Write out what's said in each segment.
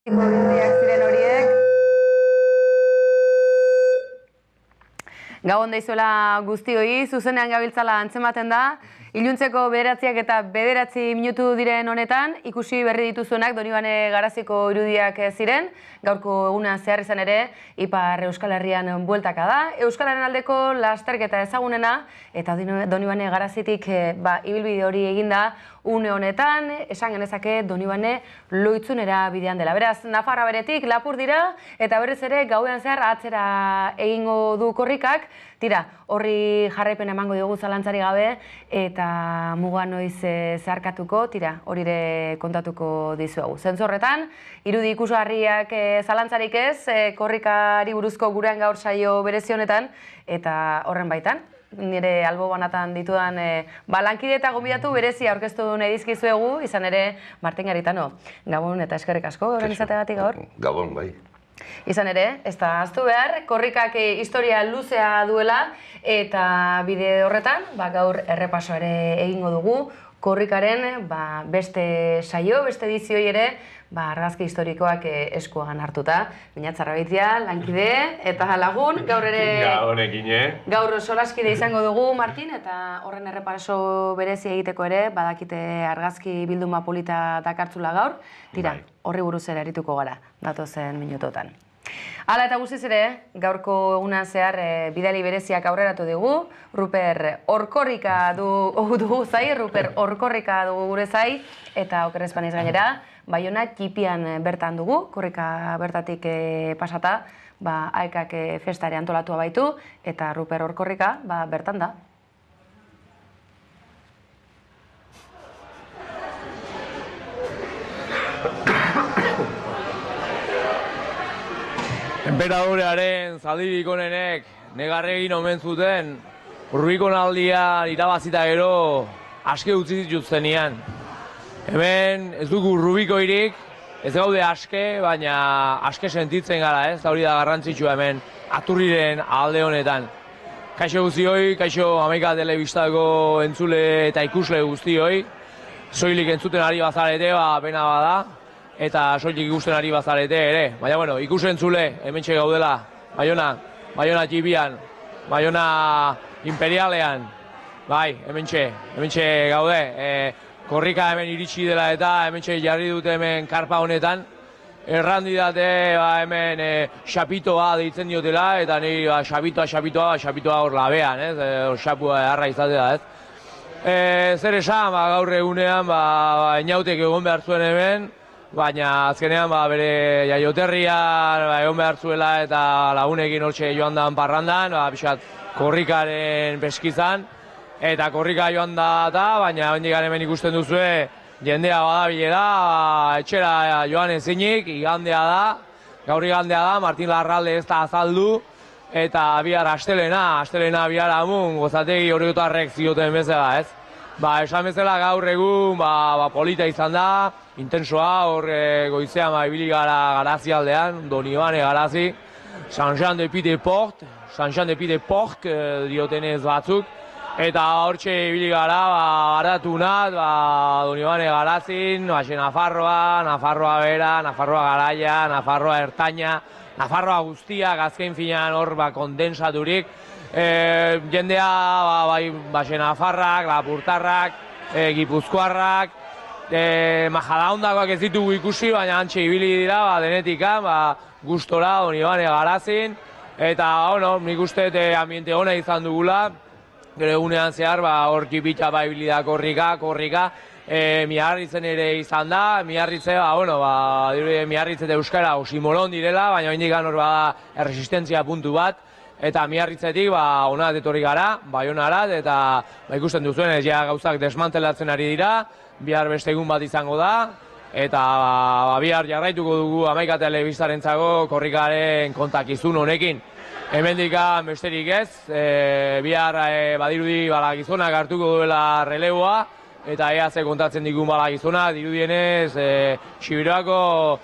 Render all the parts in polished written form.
Irudiak ziren horiek. Gabon daizuela guztioi, zuzenean gabiltzala antzematen da. Iluntzeko 9 eta 9 minutu diren honetan, ikusi berri dituzuenak Donibane Garaziko irudiak ziren. Gaurko eguna zehar izan ere, Ipar Euskal Herrian bueltaka da. Euskalaren aldeko lasterketa ezagunena, eta Donibane Garazitik ibilbide hori eginda, une honetan, esan genezake Donibane Loitzunera bidean dela. Beraz, Nafarra beretik lapur dira, eta berriz ere gauean zehar atzera egingo du korrikak. Tira, horri jarraipen emango diogu zalantzari gabe, eta muga noiz zeharkatuko, tira, hori ere kontatuko dizuegu. Zentzorretan, irudi ikusgarriak zalantzarik ez, korrikari buruzko gurean gaur saio berezi honetan, eta horren baitan, nire albo banatan ditudan lankide eta gonbidatu berezi aurkeztu nahi dizkizuegu, izan ere Martin Garitano. Gabon eta eskerrik asko gaur izateagatik gaur. Gabon, bai. Izan ere, ez da ahaztu behar, korrikak historia luzea duela, eta bide horretan, gaur errepaso ere egingo dugu, korrikaren beste saio, beste edizioi ere, argazki historikoak eskuagan hartuta. Minatzarra baitia, lankide eta lagun, gaur ere... Gabonekin, Gaur solaskide izango dugu, Martin, eta horren errepaso berezi egiteko ere, badakite argazki bilduma polita dakartzula gaur. Tira, horri buruz ere arituko gara, datozen minutotan. Hala eta guztiz ere, gaurko egunan zehar bidali bereziak aurreratu dugu, Ruper Orkorrika dugu zai, Ruper Orkorrika dugu gure zai, eta okerrez banez gainera, Baiona Txipian bertan dugu, korrika bertatik pasata, aekak festare antolatua baitu, eta Ruper Orkorrika bertan da. Enperadorearen zaldirik onenek negarregin omen zuten Urbikonaldian irabazita gero aske utzi zituztenian. Hemen ez dugu Rubikoirik, ez gaude aske, baina aske sentitzen gara, ez? Hori da garrantzitsua hemen Aturriren alde honetan. Kaixo guztioi, kaixo Hamaika Telebistako entzule eta ikusle guztioi. Soilik entzuten ari bazarete, pena bada. Eta soilik ikusten ari bazarete ere. Baina, bueno, ikusentzule, hementxe gaudela, Baiona Txipian, Baiona Imperialean, bai, hementxe gaude. Korrika hemen iritsi dela eta hementxe jarri dute hemen karpa honetan. Errandidate hemen xapitoa deitzen diotela, eta niri xapitoa hor labean, ez? Xapua harra izatea, ez? Zer esan, gaur egunean, inautek egon behar zuen hemen, baina azkenean bere jaioterrian egon behar zuela eta lagunekin hortxe joan da parrandan, pixat korrikaren peskizan, eta korrika joan da eta, baina hendikan hemen ikusten duzue, jendea badabilela, etxera joan ezinik, igandea da, gaur igandea da, Martin Larralde ez da azaldu, eta bihar astelena bihar amun, gozategi horiotarrek zioten bezala, ez? Esan bezala gaur egun polita izan da, intensoa, hor goizean ibili gara Garazi aldean, Donibane Garazi, Saint-Jean de Pied-de-Port diotenez batzuk, eta hortxe ibili gara, baratunat, Donibane Garazin, Nafarroa bera, Nafarroa garaia, Nafarroa ertaina, Nafarroa guztiak azken finean hor kondensaturik, jendea, Nafarrak, Lapurtarrak, Gipuzkoarrak, Majadahondakoak ez ditugu ikusi, baina antxe ibili dira, denetika, gustora, Donibane Garazin, eta, nik uste ambiente ona izan dugula, gero egunean zehar, hor Txipitxa ibili da korrika, Miarritzen ere izan da, Miarritze eta Euskara osimolon direla, baina indikan hor erresistentzia puntu bat, eta Miarritzetik ona etorri gara, Baionarat, eta ikusten duzuenez gauzak desmantelatzen ari dira, bihar beste egun bat izango da, eta bihar jarraituko dugu Hamaika Telebistarentzako korrikaren kontakizun honekin. Hemendikan besterik ez, bihar badirudi gizonak hartuko duela releboa, eta ea ze kontatzen digun gizonak, dirudienez Siberuko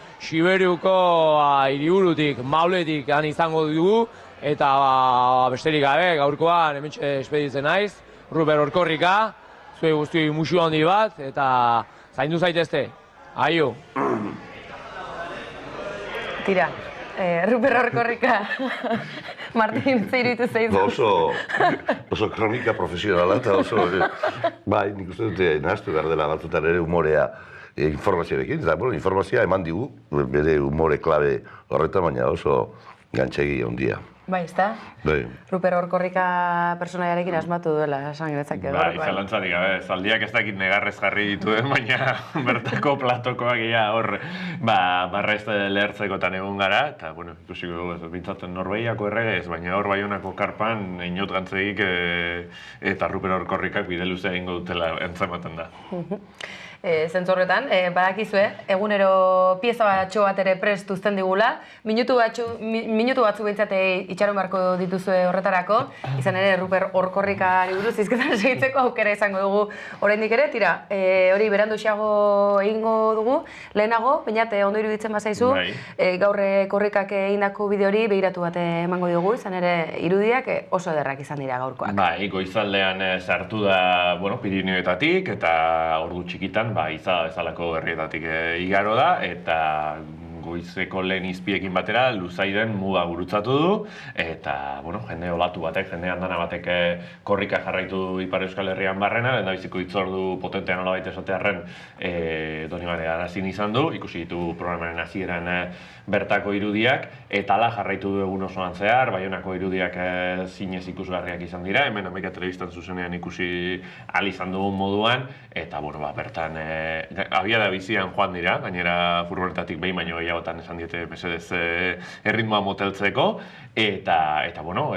hiriburutik, Mauletik izango dugu, eta besterik gabe, gaurkoan hemen espeditzen naiz, Ruper Orkorrika, zuei guztioi musu handi bat, eta zaindu zaitezte. Aio! Tira, Ruper Orkorrika, Martin, ze iruditu zaizu? Oso kronika profesionala eta oso... Bai, nik uste dute nahaztu behar dela batzutan ere humorea informazioarekin. Eta, bueno, informazioa eman digu, bere humore klabe horretan, baina oso gantxegi handia. Bai, ezta? Bai. Ruper Orkorrika personaiarekin asmatu duela, esan genetzak edo. Bai, zalantzarik gabe, zaldiak ez dakit negarrez jarri dituen, baina bertako platokoak ia hor, barrez lehertzekotan egon gara, eta, bueno, ikusiko dugu, bintzatzen Norvegiako erregez, baina hor Baionako karpan, inot gantzegik eta Ruper Orkorrikak bide luzea egingo dutela entzematen da. Zentzorretan, badakizue, egunero pieza batxo bat ere prest uzten digula, minutu batzu behintzate itxaron beharko dituzue horretarako, izan ere Ruper Orkorrikari buruz hizketan segitzeko aukera izango dugu oraindik ere, tira, hori beranduxeago egingo dugu, lehenago, bainate ondo iruditzen bazaizu, gaur Korrikak egindako bideo hori begiratu bat emango diogu, izan ere irudiak oso ederrak izan dira gaurkoak. Bai, goizaldean sartu da, bueno, Pirineoetatik eta ordu txikitan izada bezalako herrietatik igaro da, eta goizeko lehen izpiekin batera Luzairen muga gurutzatu du, eta, bueno, jende olatu batek, jende andana batek Korrika jarraitu du Ipar Euskal Herrian barrena, lehendabiziko hitzordu potentean nolabait esatearren Donibane Arazin izan du, ikusi ditu programaren hasieran bertako irudiak, eta ala jarraitu du egun osoan zehar, Baionako irudiak zinez ikusgarriak izan dira, hemen Hamaika Telebistan zuzenean ikusi ahal izan dugun moduan, eta, bueno, bertan abiada bizian joan dira, gainera furgonetatik behin baino gehiagotan esan diete mesedez erritmoa moteltzeko, eta bueno,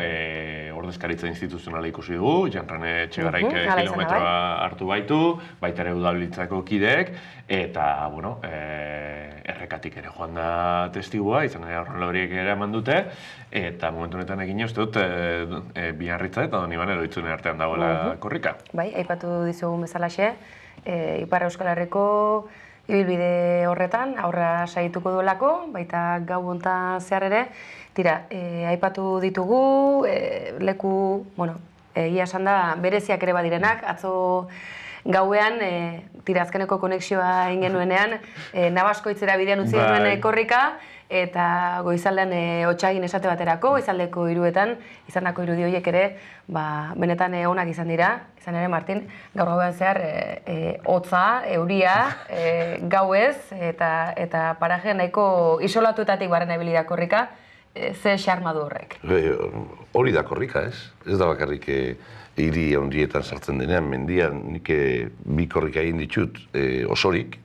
ordezkaritza instituzionala ikusi dugu, Jean-René Etxegaraik kilometroa hartu baitu, baita ere Udalbiltzako kideek, eta, bueno, errekatik ere joan da testigua, izan ere horrela horiek ere eman dute, eta momentu honetan egin uste dut Biarritza eta Donibane Lohitzune artean dagoela Korrika. Bai, aipatu dizugun bezalaxe, Ipar Euskal Herriko ibilbide horretan, aurra saituko duelako, baita gau hontan zehar ere, tira, aipatu ditugu, leku, bueno, egia esan da, bereziak ere badirenak, atzo gauean, tira, azkeneko konexioa egin genuenean, Nabaskoitzera bidean utzi genuen Korrika, eta goizaldean hotsagin esate baterako, goizaldeko 3etan, izandako irudi horiek ere, benetan onak izan dira, izan ere, Martin, gaur gauean zehar, hotza, euria, gauez, eta paraje nahiko isolatuetatik barren ibili da Korrika, ze xarma du horrek? Hori da Korrika, ez? Ez da bakarrik hiri handietan sartzen denean, mendian nik bi Korrika egin ditut osorik,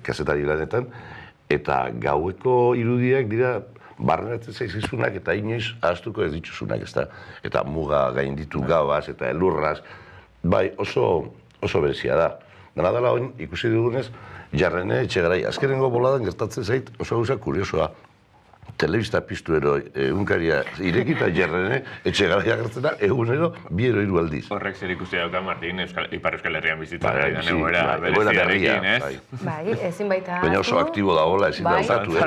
kazetari lanetan, eta gaueko irudiak dira barrenatzen zaizizunak eta inoiz ahaztuko ez dituzunak, ezta? Eta muga gainditu gauaz eta elurraz, bai oso berezia da. Dena dela oin ikusi dugunez, Jean-René Etxegarai, azkenengo boladan gertatzen zait oso gauza kuriosoa. Telebista piztuero egunkaria irekita Jean-René Etxegarai agertzen da, egunero 2-3 aldiz. Horrek zer ikusi dauka, Martin, Ipar Euskal Herrian bizitzen ari den egoera bereziarekin, ez? Bai, ezin baita... Baina oso aktibo dagoela, ezin daukatu,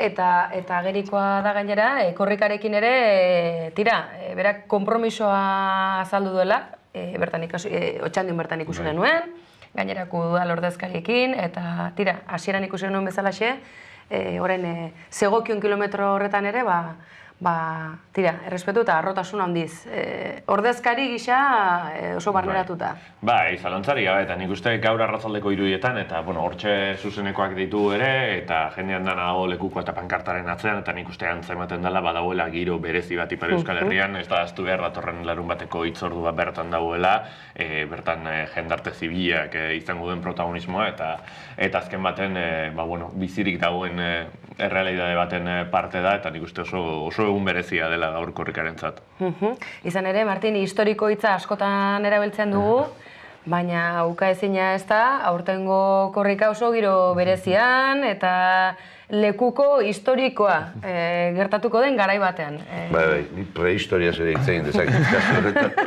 Eta gerikoa da gainera, Korrikarekin ere, tira, berak konpromisoa azaldu duela, Otxandion bertan ikusi genuen, gainerako udal ordezkariekin, eta tira, hasieran ikusi genuen bezalaxe, orain zegokion kilometro horretan ere, tira, errespetu eta arrotasun handiz. Ordezkari gisa oso barneratuta. Bai, zalantzari gabe, eta nik uste gaur arratzaldeko irudietan, eta hortxe zuzenekoak ditu ere, eta jendean dana dago lekuko eta pankartaren atzean, eta nik uste antzematen dela badagoela giro berezi bat Ipar Euskal Herrian, ez da aztu behar datorren larun bateko hitzordu bat bertan dagoela, bertan jendarte zibilak izango duen protagonismoa, eta azken baten bizirik dagoen errealidade baten parte da, eta nik uste oso egun berezia dela gaur Korrikarentzat. Izan ere, Martin, historiko hitza askotan erabiltzen dugu, baina ukaezina ez da, aurtengo Korrika oso giro berezian, eta lekuko historikoa gertatuko den garai batean. Bai, ni prehistoriaz ere hitz egin dezaket,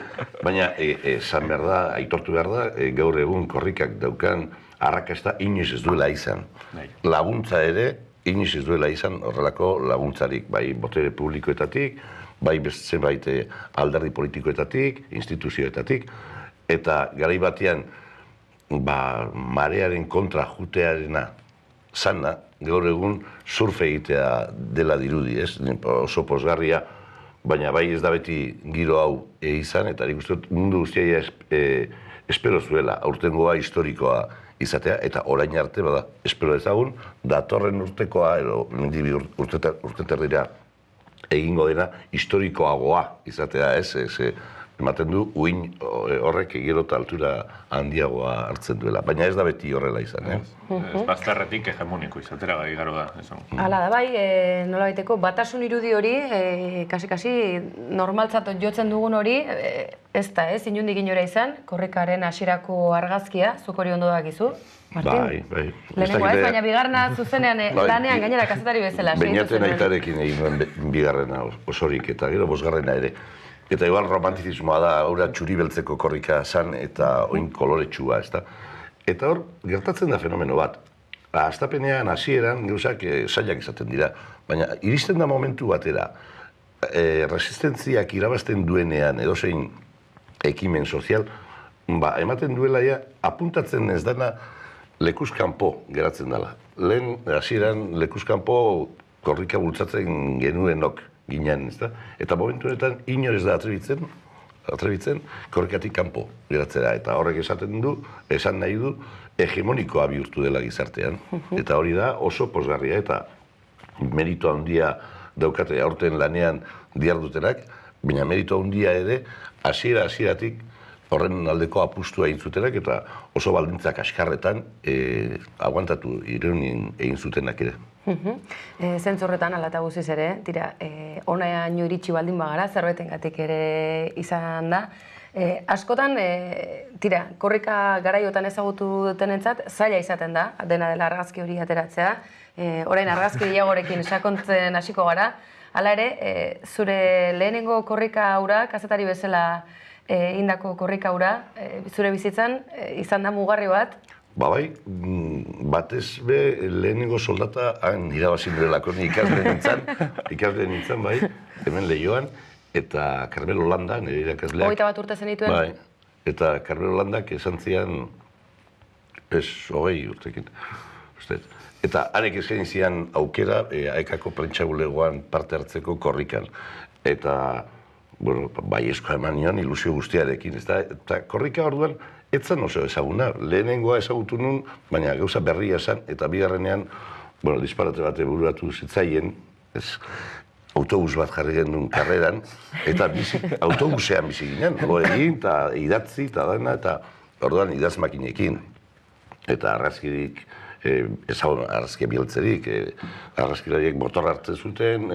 baina esan behar da, aitortu behar da, gaur egun Korrikak daukan arrakasta inoiz ez duela izan. Laguntza ere, inoiz ez duela izan horrelako laguntzarik, bai botere publikoetatik, bai zenbait alderdi politikoetatik, instituzioetatik, eta garai batean marearen kontra jutearena zana, gaur egun surf egitea dela dirudi, ez? Oso posgarria, baina bai ez da beti giro hau izan, eta nik uste dut mundu guztia espero zuela, aurtengoa historikoa izatea, eta orain arte, bada, espero ezagun, datorren urtekoa, edo urteterdira egingo dena, historikoagoa izatea, ez? Ematen du, uin horrek gero eta altura handiagoa hartzen duela. Baina ez da beti horrela izan, Ez bazterretik hegemoniko izatera gai garo da. Hala da bai, nola baiteko, batasun irudi hori, kasi normaltzat jotzen dugun hori, ez da, inundik inora izan, korrikaren hasierako argazkia, zuk hori ondo dakizu, Martin? Bai. Lehenengo ez, baina bigarna zuzenean lanean gainera kazetari bezala. Beñaten aitarekin egin nuen bigarrena osorik, eta gero bosgarrena ere. Eta igual romantizismoa da, aurra txuri beltzeko korrika zan eta oin koloretsua, ez da. Eta hor, gertatzen da fenomeno bat. Astapenean, hasieran, gauzak zailak izaten dira. Baina, iristen da momentu batera, resistentziak irabazten duenean, edozein ekimen sozial, ematen duela ja, apuntatzen ez dana lekuzkanpo geratzen dela. Lehen, hasieran, lekuzkanpo korrika bultzatzen genuenok ginen, ez da? Eta momentu honetan, inor ez da atrebitzen korrikatik kanpo geratzera. Eta horrek esan nahi du, hegemonikoa bihurtu dela gizartean. Eta hori da oso posgarria eta meritu handia daukate aurten lanean diardutenak, baina meritu handia ere hasieratik horren aldeko apustua egin zutenak eta oso baldintzak askarretan aguantatu ireunin egin zutenak ere. Zentzorretan, ala eta guziz ere, tira, onaino iritsi baldin bagara, zerbetengatik ere izan da. Askotan, tira, korrika garaiotan ezagutu dutenentzat, zaila izaten da, dena dela argazki hori ateratzea. Orain argazki gehiagorekin sakontzen hasiko gara. Hala ere, zure lehenengo korrika hura, kazetari bezala indako korrika hura, zure bizitzan, izan da mugarri bat. Bai, batez be lehenengo soldata han irabazin duelako ni ikasle nintzen, bai, hemen Leioan, eta Carmelo Landa, nire irakasleak. 21 urte zenituen? Bai, eta Carmelo Landak esan zian, 20 urtekin, uste. Eta harek eskaini zian aukera Aekako prentsabulegoan parte hartzeko korrikan. Eta, bueno, bai eskoa eman nion, ilusio guztiarekin, ez da? Eta korrika orduan, etzan oso ezaguna. Lehenengoa ezagutu nun, baina gauza berria esan, eta bigarrenean, bueno, disparate bate buruatu zitzaien, ez, autobus bat jarri genuen karreran, eta autobusean bizi ginen, lo egin, eta idatzi, eta dena, eta orduan idaz makinekin. Eta argazkirik, ezagun argazkia bieltzerik, argazkilariek motor hartzen zuten,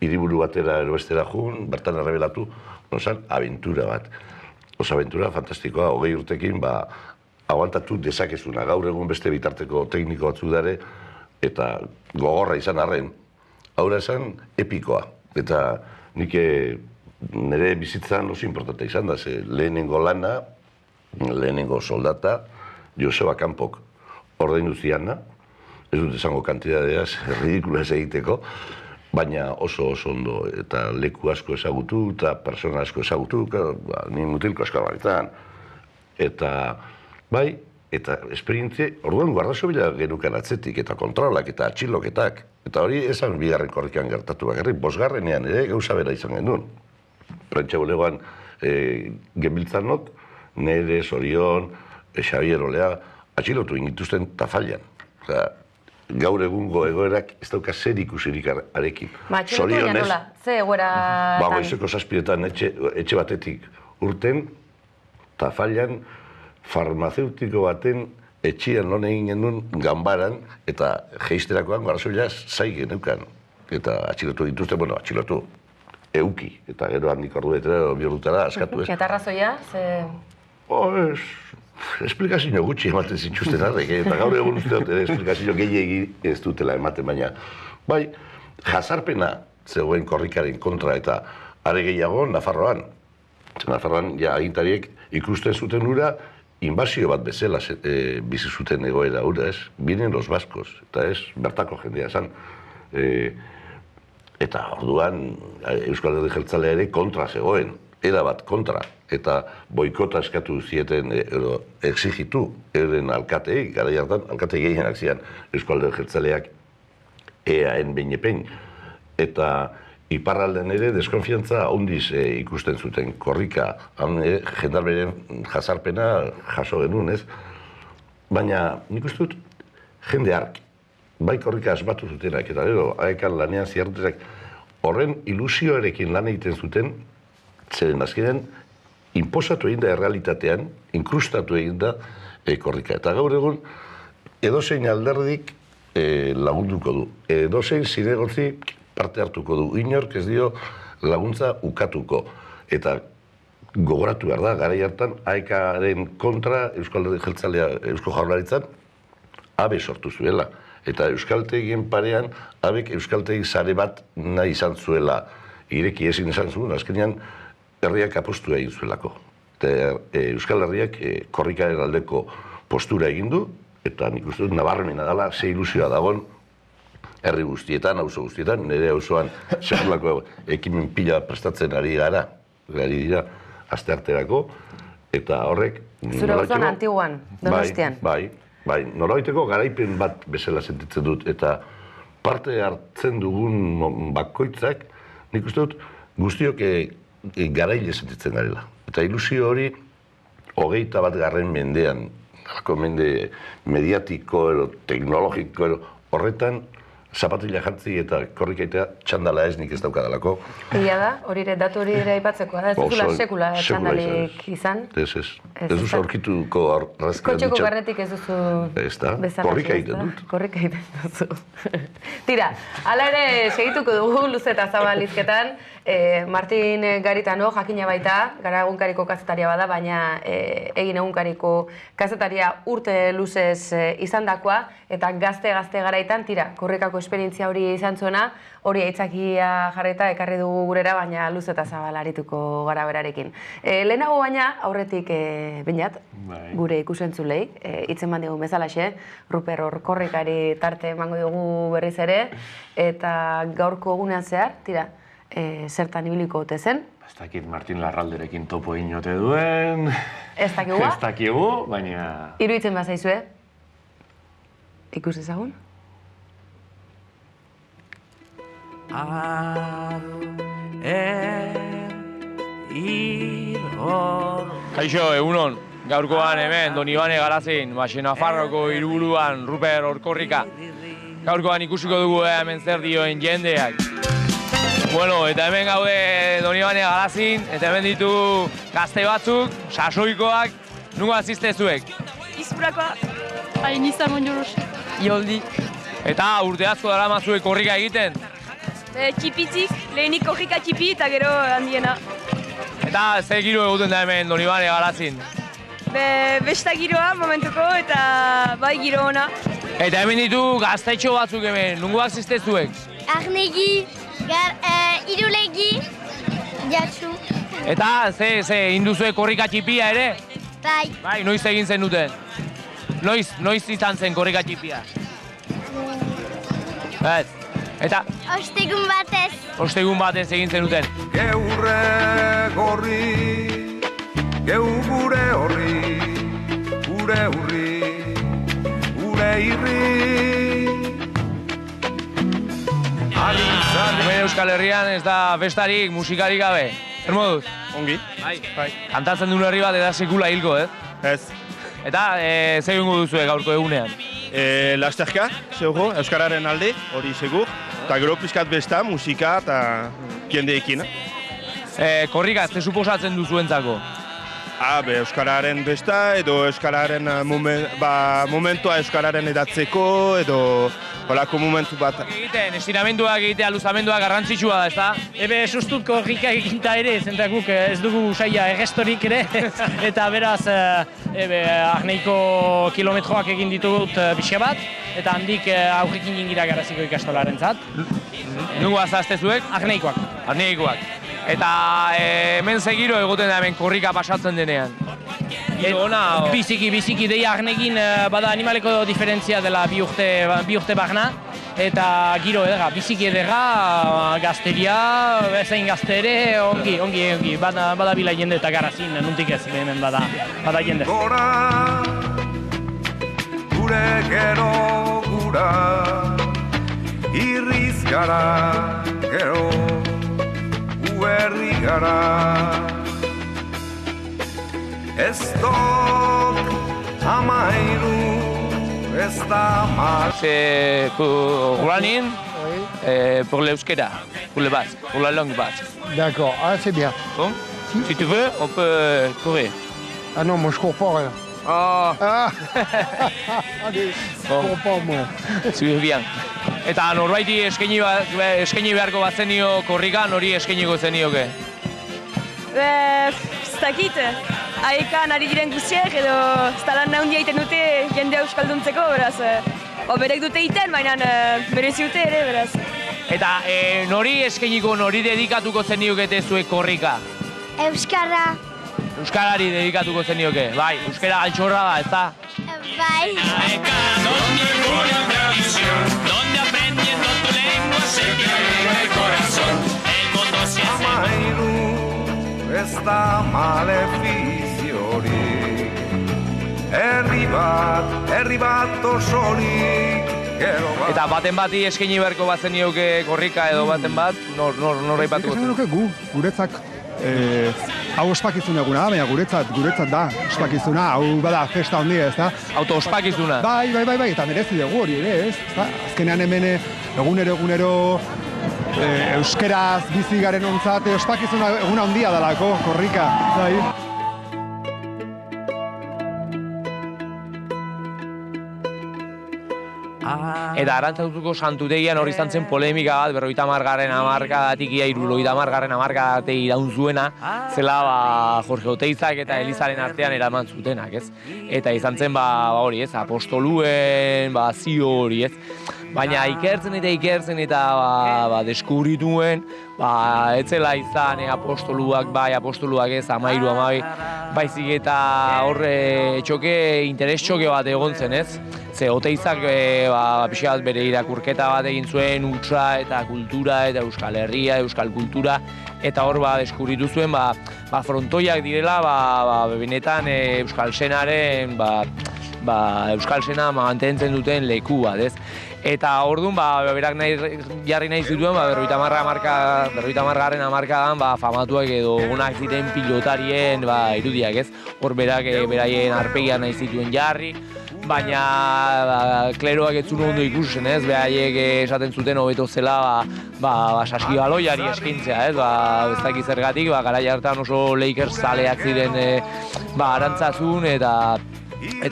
hiriburu batera eroestera jun, bertan errebelatu, nozan, abentura bat. Oso abentura fantastikoa, 20 urtekin, aguantatu dezakezuna, gaur egun beste bitarteko tekniko batzu dare, eta gogorra izan arren, haura esan epikoa. Eta nik nire bizitzan oso importante izan da, ze lehenengo lana, lehenengo soldata, Joseba Kanpok ordaindu ziana, ez dut esango kantidadeaz, ridikulas egiteko, baina oso ondo, eta leku asko ezagutu, eta persona asko ezagutu, ni mutilko asko barritan. Eta, bai, eta esperientzie, orduan guardaso bila genukan atzetik, eta kontrolak, eta atxiloketak. Eta hori esan bigarren korrikan gertatu bakarrik, bosgarrenean ere gauza bera izan genuen. Prentsabulegoan genbiltzanok, nire, Sorion, Xabier Olea, atxilotu ingituzten Tafallan. Gaur egungo egoerak ez dauka zer ikusirik arekin. Atxilotu baina nola? Ze egoeratan? Goizeko 7etan etxe batetik urten, Tafallan, farmazeutiko baten etxian lon egin genuen ganbaran, eta geisterakoan garazoila zai geneukan. Eta atxilotu dituzte, bueno, atxilotu euki, eta gero handik ordubetera, biordutara askatu ez. Eta arrazoia? Esplikazio gutxi ematen zintxusten harrek, eta gaur egun uste dut esplikazio gehiegi ez dutela ematen, baina bai, jazarpena zegoen korrikaren kontra eta are gehiago Nafarroan. Nafarroan ja agintariek ikusten zuten ura, inbasio bat bezala bizi zuten egoera ura, ez? Vienen los vascos, eta ez, bertako jendea esan. Eta orduan Euskal Herri Jeltzalea ere kontra zegoen, erabat kontra. Eta boikota eskatu zieten, exigitu, euren alkateei, gara hartan, alkate gehienak zian Euskal Herri Jeltzaleak eaen behinepein. Eta iparralden ere deskonfiantza handiz ikusten zuten korrika. Han jendarmeren jazarpena jaso genuen, ez? Baina nik uste dut jende hark, bai korrika asmatu zutenak, eta gero, haekan lanean ziartutenak, horren ilusioarekin lan egiten zuten, zeren azkenean, inposatu egin da errealitatean, inkrustatu egin da korrika. Eta gaur egun, edozein alderdik lagunduko du. Edozein zinegotzi parte hartuko du. Inork ez dio laguntza ukatuko. Eta gogoratu behar da, garai hartan, AEK-aren kontra Eusko Alderdi Jeltzalea Eusko Jaurlaritzan abe sortu zuela. Eta euskaltegien parean, abek euskaltegi sare bat nahi izan zuela. Ireki ezin esan zuen, azkenean herriak apostu egin zuelako. Eta Euskal Herriak korrikaren aldeko postura egin du, eta nik uste dut nabarmena dela, ze ilusioa dagoen herri guztietan, auzo guztietan, nire auzoan sekulako ekimen pila prestatzen ari dira, astearterako, eta horrek... Zure auzoan Antiguan, Donostian. Bai, nolabaiteko garaipen bat bezala sentitzen dut, eta parte hartzen dugun bakoitzak, nik uste dut guztiok garaile sentitzen garela. Eta ilusio hori, 21. mendean, mende mediatiko, teknologiko, horretan, zapatila jantzi eta korrikaitea txandala ez nik ez daukadalako. Egia da, datu hori ere aipatzeko, da? Ez duzula sekula txandalik izan? Ez duzu aurkituko arrazkian Kotxeko karnetik ez duzu bezala. Korrika egiten dut. Korrika egiten duzu. Tira, hala ere segituko dugu luze eta zabalizketan. Martin Garitano jakina baita, gara egunkariko kazetaria bada, baina egin egunkariko kazetaria urte luzez izandakoa, eta gazte garaitan, tira, korrikako esperientzia hori izan zuena, hori aitzakia jarreta ekarri dugu gurera, baina luze eta zabal arituko gara berarekin. Lehenago baina, aurretik bainat, gure ikusentzulei, hitzen eman digun bezalaxe, Ruper korrikari tarte emango dugu berriz ere, eta gaurko egunean zehar, tira, zertan ibiliko ote zen. Ez dakit Martin Larralderekin topo egin ote duen. Ez dakigua? Ez dakigu, baina... Iruditzen bazaizue? Ikus ezagun? Kaixo, egunon. Gaurkoan hemen, Donibane Garazin, Nafarroko hiriburuan Ruper Korrika. Gaurkoan ikusiko dugu hemen zer dioen jendeak. Bueno, eta hemen gaude Donibane Garazin, eta hemen ditu gazte batzuk, sasoikoak, nungo azizte zuek? Izpurakoa, Ainisa Monjolosi. Ioldi. Eta urte asko dara mazuek korrika egiten? Txipitik, lehenik korrika txipi eta gero handiena. Eta zer giro eguten da hemen Donibane Garazin? Besta giroa momentuko eta bai giro ona. Eta hemen ditu gaztetxo batzuk hemen, nungo azizte zuek? Arnegi, Irulegi, Jatsu. Eta ze induzue korrika txipia ere? Bai. Bai, noiz egin zen duten? Noiz izan zen korrika txipia? Ez. Eta? Ostegun batez. Ostegun batez egin zen duten. Geurre gorri, geu gure horri, gure hurri, gure irri. Hemen Euskal Herrian ez da festarik, musikarik gabe. Zer moduz? Ongi. Bai. Kantatzen duen herri bat eta sekula hilko, ez? Ez. Eta zer egingo duzue gaurko egunean? Lasterka, zeuro, Euskararen alde, hori segur. Eta gero pizkat besta, musika eta jendeekin. Korrika, ze suposatzen duzuentzako? Euskararen besta edo Euskararen momentua Euskararen edatzeko edo holako momentu bat. Estiramenduak egitea, luzamenduak garrantzitsua da, ezta? Ebe, sustut korrika eginta ere, zentak guk ez dugu saia errestorik ere, eta beraz, Arneiko kilometroak egin ditut pixka bat, eta handik aurrekin gingira Garaziko ikastolaren zat. Nungo azazte zuek? Arneikoak. Arneikoak. Eta hemen segiro egoten da hemen korrika pasatzen denean. Biziki deia Arnekin bada animaleko diferentzia dela bi urte barna, eta giro edera, biziki edera, gazteria, ezein gazte ere, ongi, bada bila jende eta Garazin, nuntik ez hemen bada jende. Gora, gure gero gura, irriz gara, gero uherri gara. Ez dok amairu, ez da mal. C'est pour running, pour l'euskera, pour le basque, pour la langue basque. D'accord, ah c'est bien. Bon, si tu veux, on peut courir. Ah non, moi je cours pas rien. Ah, Ah allez, je Bon. cours pas moi. zu bien. Eta norbaiti eskaini beharko bazenio korrika, nori eskainiko zenioke? Ez dakit, aekan ari diren guztiek edo ez da lan handia egiten dute jendea euskalduntzeko, beraz. Berek dute egiten, baina merezi dute ere, beraz. Eta nori eskainiko, nori dedikatuko zeniokete zuek korrika? Euskara, Euskarari dedikatuko zenioke, bai, euskara altxorra da, ez da? bai. Donde pura tradición, donde aprendiendo tu lengua se quiebra el corazón. El mundo se hace Amairu, ez da malefiziorik. Herri bat osorik, gero bat. Eta baten bati eskaini beharko bazenioke korrika edo baten bat, nor aipatuko Esan zen? duke guretzak hau ospakizun eguna, baina guretzat da ospakizuna, hau bada festa handia, ez da? Auto ospakizuna. Bai, eta merezi dugu hori ere, ez? Azkenean hemen egunero euskeraz bizi garen ontzat ospakizuna eguna handia dalako, korrika, bai. Eta Arantzazuko santutegian hori izan zen polemika bat, 50. hamarkadatik ia 70. hamarkadatik iraun zuena, zela Jorge Oteizak eta Elizaren artean eraman zutenak, ez? Eta izan zen hori, ez, apostoluen, zio hori, ez? Baina ikertzen eta deskubritu nuen, ez zela izan apostoluak ez, 13, 12, baizik eta horre interes txoke bat egon zen, ez? Ze Oteizak pixka bat bere irakurketa bat egin zuen ultra eta kultura eta Euskal Herria, Euskal kultura, eta hor deskubritu zuen frontoiak direla benetan Euskal Senaren Euskal Sena mantentzen duten leku bat, ez? Eta orduan berak jarri nahi zituen 50. hamarkadan famatuak edo onak ziren pilotarien irudiak, ez? Hor berak beraien arpegian nahi zituen jarri, baina kleroak ez zuen ondo ikusten, ez? Beraiek esaten zuten hobeto zela saskibaloiari eskintzea, ez? Ez dakit zergatik, garai hartan oso Lakers zaleak ziren Arantzazun eta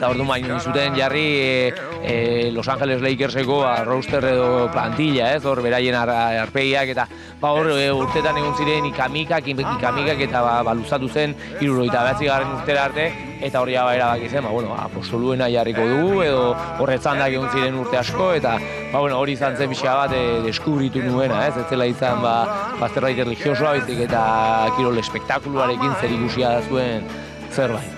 orduan baino zuten jarri Los Angeles Lakerseko roster edo plantilla, ez? Hor beraien arpegiak eta hor urtetan egon ziren ikamikak eta luzatu zen 79. urtera arte, eta hori erabaki zen, apostoluena jarriko dugu edo horretzandak egon ziren urte asko, eta hori izan zen pixka bat deskubritu nuena, ez? Ez zela izan zerbait religiosoa, baizik eta kirol espektakuluarekin zerikusia zuen zerbait.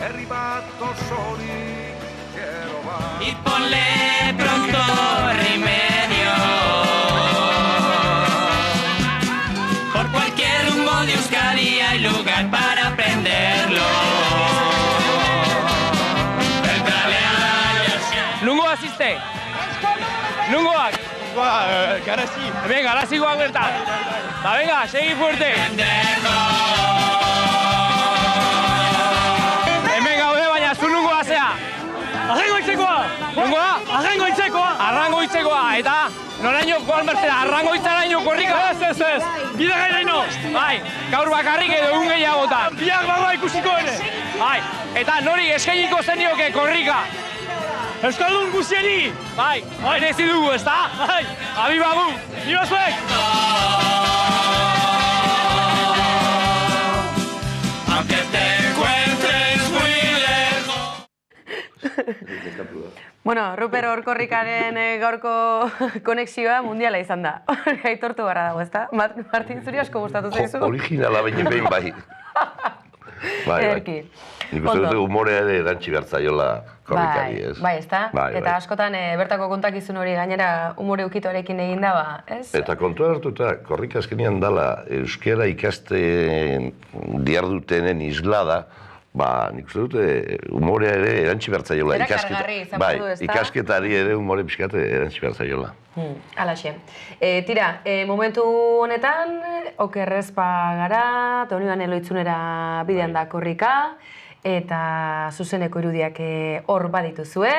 Herri bat osorik, gero bat. y ponle pronto remedio. Por cualquier rumbo de Euskadi hay lugar para aprenderlo. Nungo asiste? Nungoak? Garazi. Hemen, garazikoak bertan. Venga, segi fuerte. Hemen gaude, baina zu nungoa zea. Arrangoitzekoa! Nungoa? Arrangoitzekoa! Arrangoitzekoa, eta noraino joan bertzera, arrangoitzaraino korrika? Ez, bide gairaino! Bai, gaur bakarrik edo egun gehiagotan. Biak ikusiko ere! Bai, eta nori eskainiko zenioke korrika? Euskaldun guztieni! Bai, merezi dugu, ezta? Bai! Abi babu! Biba zuek! Aunque te encuentres muy lejos. Bueno, Ruper Orkorrikaren gaurko konexioa mundiala izan da. Aitortu barra dago, ezta? Martin, zuri asko gustatu zaizu? Originala behin bai. Ederki. Nik uste dute humorea ere erantzi bertzaiola korrikari, ez? Bai, ezta? Eta askotan bertako kontakizun hori gainera humore ukitorekin egin da, ez? Eta kontuan hartuta, korrika azkenean dala euskara ikasten diardutenen islada, nik uste dute umorea ere erantzi bertzaiola. Erakargarri izan badu, ezta? Ikasketari ere umore pixkat erantzi bertzaiola. Alaxe. Tira, momentu honetan, okerrezpa gara, Donibane Lohitzunera bidean da korrika, eta zuzeneko irudiak hor badituzue,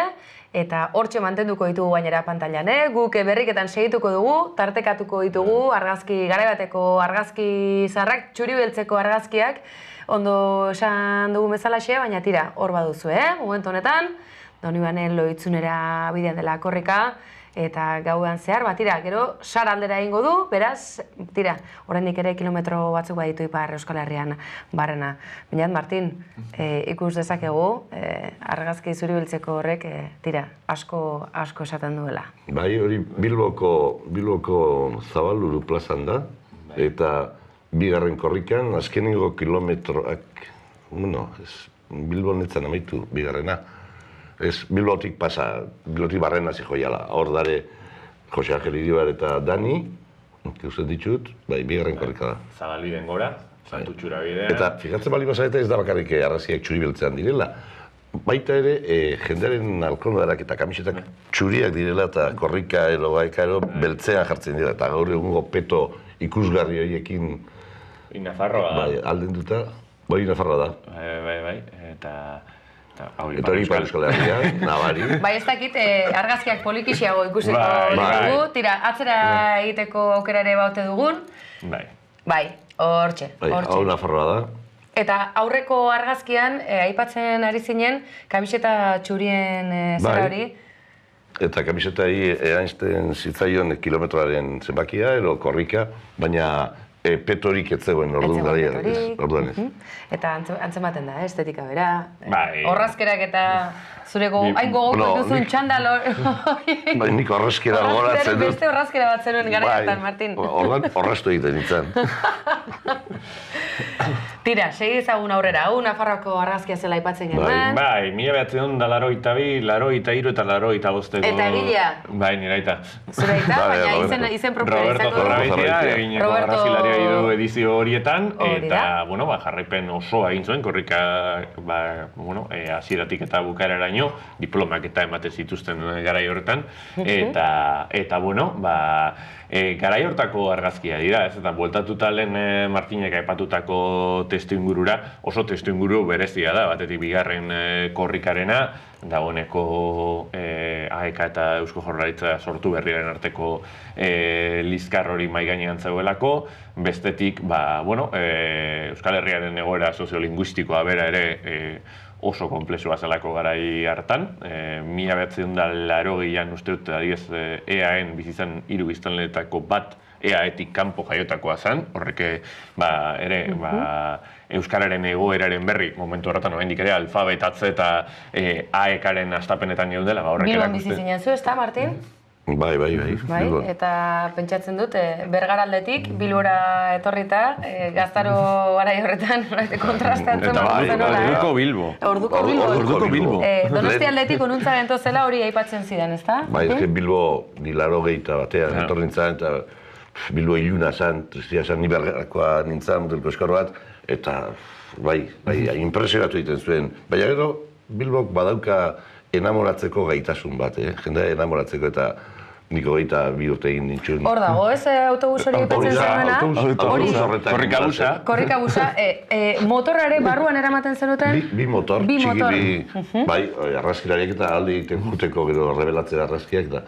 eta hortxe mantenduko ditugu gainera pantailan, guk berriketan segituko dugu, tartekatuko ditugu, argazki, garaibateko argazki zarrak, txuri beltzeko argazkiak, ondo esan dugu bezalaxe, baina tira, hor baduzu, momentu honetan, Donibane Lohitzunera bidean dela korrika, eta gauean zehar, tira, gero sar aldera egingo du, beraz, tira, oraindik ere kilometro batzuk baditu Ipar Euskal Herrian barrena. Baina, Martin, ikus dezakegu, argazki zuri biltzeko horrek, tira, asko esaten duela. Bai, hori Bilboko Zabalburu plazan da, eta bigarren korrikan, azkenengo kilometroak, Bilbon netzan amaitu bigarrena. Bilbotik pasa, Bilbotik barrena zijoiala. Hor dare Jose Angel Iribar eta Dani, uste ditut, bigarren korrika da. Zabalbiden gora, Santutxura bidea. Eta, fijatzen bali bazareta ez da bakarrik arraziak txuri beltzean direla. Baita ere, jendearen alkondarak eta kamisetak txuriak direla eta korrika ero beltzean jartzen dira. Eta gaur egungo peto ikusgarri horiekin Nafarroa da. Alden duta, Nafarroa da. Bai, eta hori Ipar Euskal Herria, nabari. Ez dakit, argazkiak polikixiago ikusiko dugu, tira, atzera egiteko aukera ere baute dugun. Bai, hortxe. Hau Nafarroa da. Eta aurreko argazkian, aipatzen ari zinen, kamiseta txurien zera hori. Eta kamisetari eranzten zitzaion kilometroaren zenbakia, edo korrika, baina petorik ez zegoen orduan ez. Eta antzematen da, estetika bera, horrazkerak eta zureko hain gogoko dituzun txandal hori. Nik horrazkera goratzen dut. Beste horrazkera bat zenuen garaietan, Martin. Orduan horraztu egiten nintzen. Tira, segi ezagun aurrera, hau Nafarroako argazkia zela aipatzen genuen. Bai, 1982, 83 eta 85. Eta egilea? Bai, nire aita. Zure aita, baina izen propioa izango du. Roberto Zorrabeitia, egineko argazkilaria du edizio horietan, eta, jarraipen osoa egin zuen, korrika, hasieratik eta bukaeraraino, diplomak eta ematen zituzten garai horretan, eta, garai hortako argazkia dira, ez? Eta bueltatuta lehen Martinek aipatutako testuingurura, oso testuinguru berezia da, batetik bigarren korrikarena, dagoeneko AEK eta Eusko Jaurlaritza sortu berriaren arteko lizkar hori mahai gainean zegoelako, bestetik, Euskal Herriaren egoera soziolinguistikoa bera ere oso komplexua zelako garai hartan. 1980an uste dut, adibidez, EAen bizizan 3 biztanleetako bat EAetik kanpo jaiotakoa zen, horrek ere Euskararen egoeraren berri, momentu horretan oraindik ere alfabetatze eta AEKaren astapenetan geundela. Bilbon bizi zinen zu, ezta, Martin? Bai. Eta pentsatzen dut, Bergaraldetik, Bilbora etorrita, gaztaro garai horretan, kontrastatzen zen nola. Orduko Bilbo. Donostialdetik onuntza gentozela hori aipatzen zidan, ezta? Bai, Bilbo ni 80 batean etorri nintzen, eta Bilbo iluna zen, tristia zen, ni Bergarakoa nintzen, mutelko eskaro bat, eta impresionatu egiten zuen. Baina gero, Bilbok badauka enamoratzeko gaitasun bat, jendea enamoratzeko eta niko 22 urte egin nintzun. Hor dago, ez autobus hori aipatzen zenuena? Korrikabusa. Korrikabusa. Motorra ere barruan eramaten zenuten? Bi motor, txiki bai, arrazkilariak eta alde egiten juteko gero rebelatzea arrazkiak da.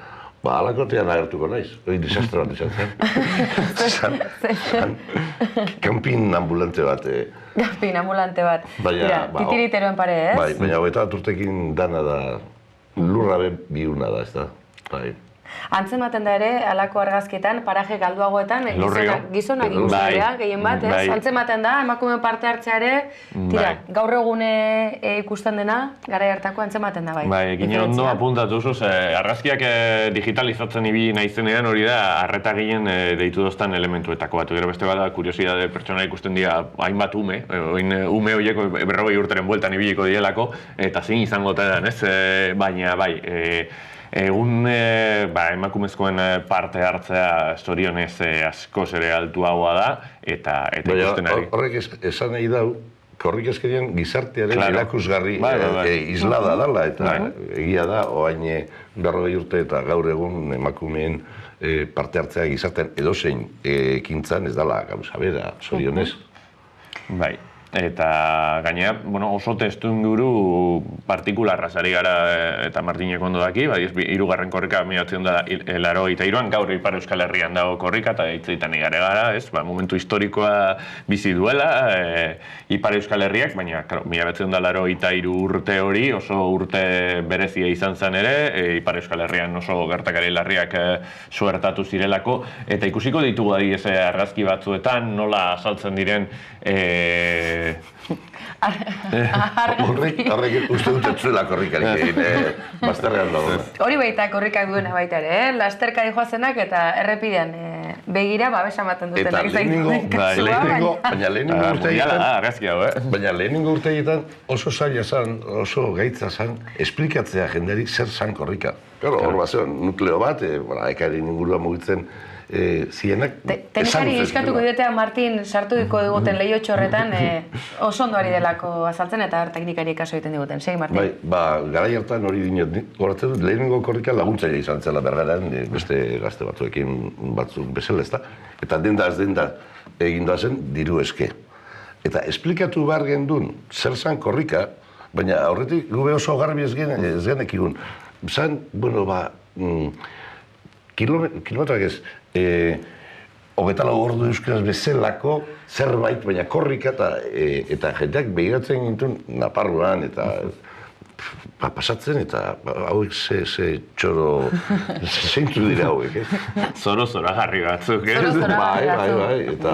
Alakotean agertuko naiz, hori desastre bat izan zen. Kampin ambulante bat. Kampin ambulante bat. Titiriteroen pare, ez? Bai, baina 21 urtekin dana da, lurra biuna da, ez da. Antzematen da ere, halako argazkietan, paraje galduagoetan, gizonak ikustea, gehien bat, ez? Antzematen da, emakumeen parte hartzea ere, tira, gaur egune ikusten dena, garai hartako antzematen da, bai. Bai, egine ondo apuntatu zuz, argazkiak digitalizatzen ibili naizenean hori da, arreta gehien deitu doztan elementuetako bat. Gero beste bada, kuriosidade pertsona ikusten dira, hainbat ume horiek 40 urteren bueltan ibiliko dielako, eta zein izango tedan, ez? Baina, bai, egun emakumezkoen parte hartzea zorionez askoz ere altuagoa da, eta ikusten ari. Horrek esan nahi dau, korrikazkerian gizartearen erakusgarri islada dela, eta egia da, oain 40 urte eta gaur egun emakumeen parte hartzea gizartean edozein ekintzan ez dela gauza bera, zorionez. Bai. Eta gainera, oso testuinguru partikularra zari gara eta Martinek ondo daki, hirugarren korrika 1983an, gaur Ipar Euskal Herrian dago korrika eta hitzetan igare gara, momentu historikoa bizi duela Ipar Euskal Herriak, baina 1983 urte hori oso urte berezia izan zen ere, Ipar Euskal Herrian oso gertakari larriak suertatu zirelako, eta ikusiko ditugu adibidez argazki batzuetan nola azaltzen diren Horrek uste dut etzuela korrikarik egin, bazterrean dago. Hori baita korrikak duena baita ere, lasterkari joazenak eta errepidean begira babesa ematen dutenak. Baina lehenengo urteetan oso zaila zan, oso gaitza zan, esplikatzea jendeari zer zan korrika. Hor bat zeon, nukleo bat, ekari inguruan mugitzen zienak... Teknikari eskatuko diotea, Martin, sartuko diguten lehiotxo horretan oso ondo ari delako azaltzen eta teknikari kaso egiten diguten. Segi, Martin? Garai hartan hori dinot, goratzen dut, lehenengo korrika laguntzaile izan zela berberan, beste gazte batzuekin batzuk bezala ezta. Eta denda ez denda eginda zen diru eske. Eta esplikatu behar gendun zer zan korrika, baina aurretik gube oso garbi ez genekigun. Zan, kilometrak ez, 24 ordu euskaraz bezalako zerbait, baina korrika eta jendeak behiratzen gintuen Naparroan eta pasatzen eta hauek ze txoro zeintu dira hauek, ez? Zoro-zora jarri batzuk, ez? Bai, eta...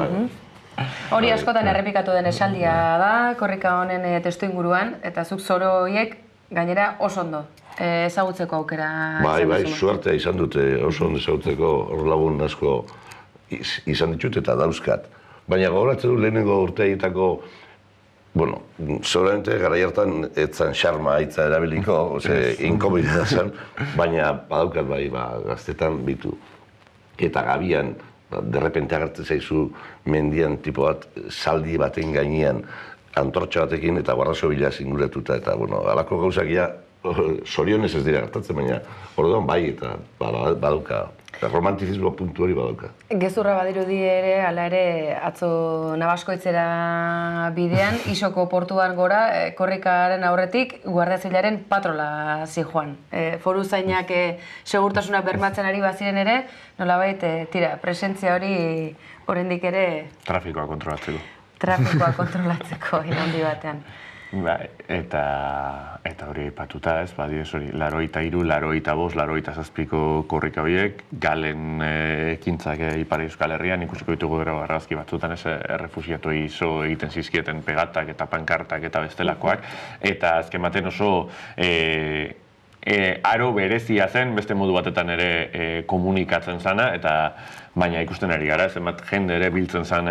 Hori askotan errepikatu den esaldia da, korrika honen testu inguruan, eta zuk zoro horiek gainera oso ondo ezagutzeko aukera izan Bai, suertea izan dute oso ondo ezagutzeko hor lagun asko izan ditut eta dauzkat. Baina gogoratzen du lehenengo urteetako, seguramente garai hartan etzan xarma hitza erabiliko, inkobidea zen, baina badaukat bai, gaztetan bitu. Eta gabian, derrepente agertzen zaizu mendian tipo bat, zaldi baten gainean, antortxa batekin eta guarrazo bila zinguratuta, eta halako gauzak zorionez ez dira gertatzen, baina orduan bai eta badauka, romantizismo puntu hori badauka. Gezurra badirudi ere, ala ere, atzo Nabaskoitzera bidean, Isoko portuan gora, korrikaren aurretik, Guardia Zibilaren patrola zijoan. Foruzainak segurtasuna bermatzen ari baziren ere, nolabait, presentzia hori oraindik ere... Trafikoa kontrolatzeko. Trafikoa kontrolatzeko, handi batean. Bai, eta hori aipatuta ez, badidez hori, 83, 85, 87ko korrika horiek, galen ekintzak Ipar Euskal Herrian, ikusiko ditugu gero argazki batzutan ez errefusiatu izo egiten zizkieten pegatak eta pankartak eta bestelakoak, eta azken baten oso aro berezia zen, beste modu batetan ere komunikatzen zana, eta baina ikusten ari gara, zenbat jende ere biltzen zen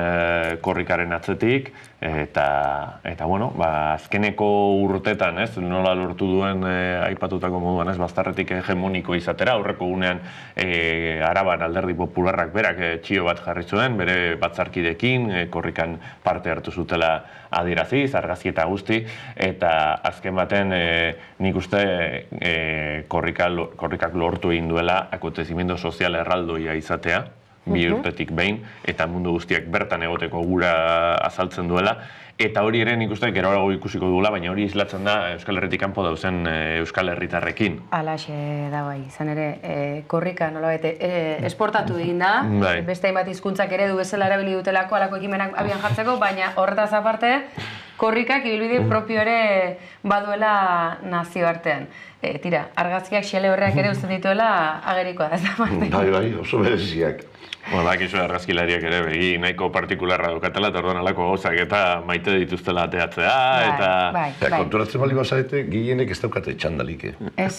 korrikaren atzetik, eta azkeneko urtetan, ez, nola lortu duen aipatutako moduan, ez, baztarretik hegemoniko izatera, aurreko gunean Araban Alderdi Popularrak berak txio bat jarri zuen, bere batzarkidekin, korrikan parte hartu zutela adieraziz, argazki eta guzti, eta azken baten nik uste korrikak lortu egin duela akontezimiento sozial erraldoia izatea, bi urtetik behin, eta mundu guztiak bertan egoteko gura azaltzen duela, eta hori ere nik uste geroago ikusiko duela, baina hori islatzen da Euskal Herritik kanpo dauzen Euskal Herritarrekin. Alaxe da bai, izan ere, korrika nolabait esportatu egin da, beste hainbat hizkuntzak ere du bezala erabili dutelako alako ekimenak abian jartzeko, baina horretaz aparte, korrikak ibilbide propio ere baduela nazioartean. Argazkiak xele horreak ere uste dituela agerikoa da, ez da Martin? Bai, oso bereziak. Bakizu argazkilariak ere begi nahiko partikularra dukatela, eta orduan alako gauzak eta maite dituztela ateatzea, eta... Konturatzen bali bazarete, gehienek ez daukate txandalik. Ez,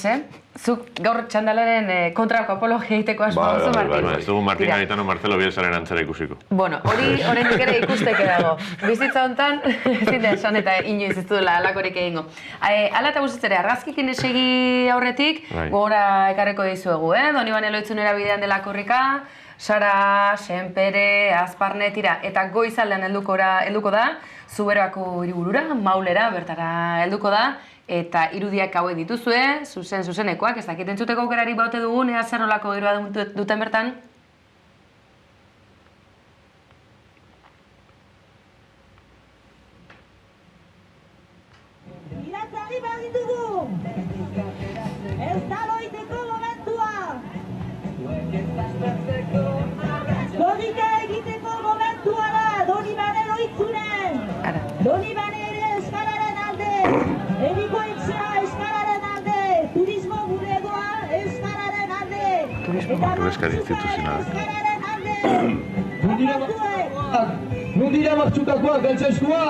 Zuk gaur txandalaren kontrako apologia egiteko asmo duzu, Martin? Ez dugu Martin Garitano Marcelo Bielsaren antzera ikusiko. Bueno, hori oraindik ere ikusteke dago. Bizitza hontan, ezin da esan eta inoiz ez duela alakorik egingo. Hala eta guztiz ere, argazkikin esegi aurretik, gogora ekarreko dizuegu, Donibane Loitzunera bidean dela korrika, Sara, Senpere, Azparne, tira, eta goizaldean helduko da, Zuberoako hiriburura, Maulera, bertara helduko da, eta irudiak hauek dituzue, zuzenekoak, ez dakit entzuteko aukerari baute dugun, ea zer nolako giroa duten bertan. Iratzari baditugu! Ez da loiteko momentua! Logika egiteko momentua da, Donibane loitzunen! Donibane ere euskararen alde! Erikoitzea euskararen alde! Turismo bulegoa euskararen alde! Euskara instituzionalak. Non dira martxutakoak, galtzaizkoa!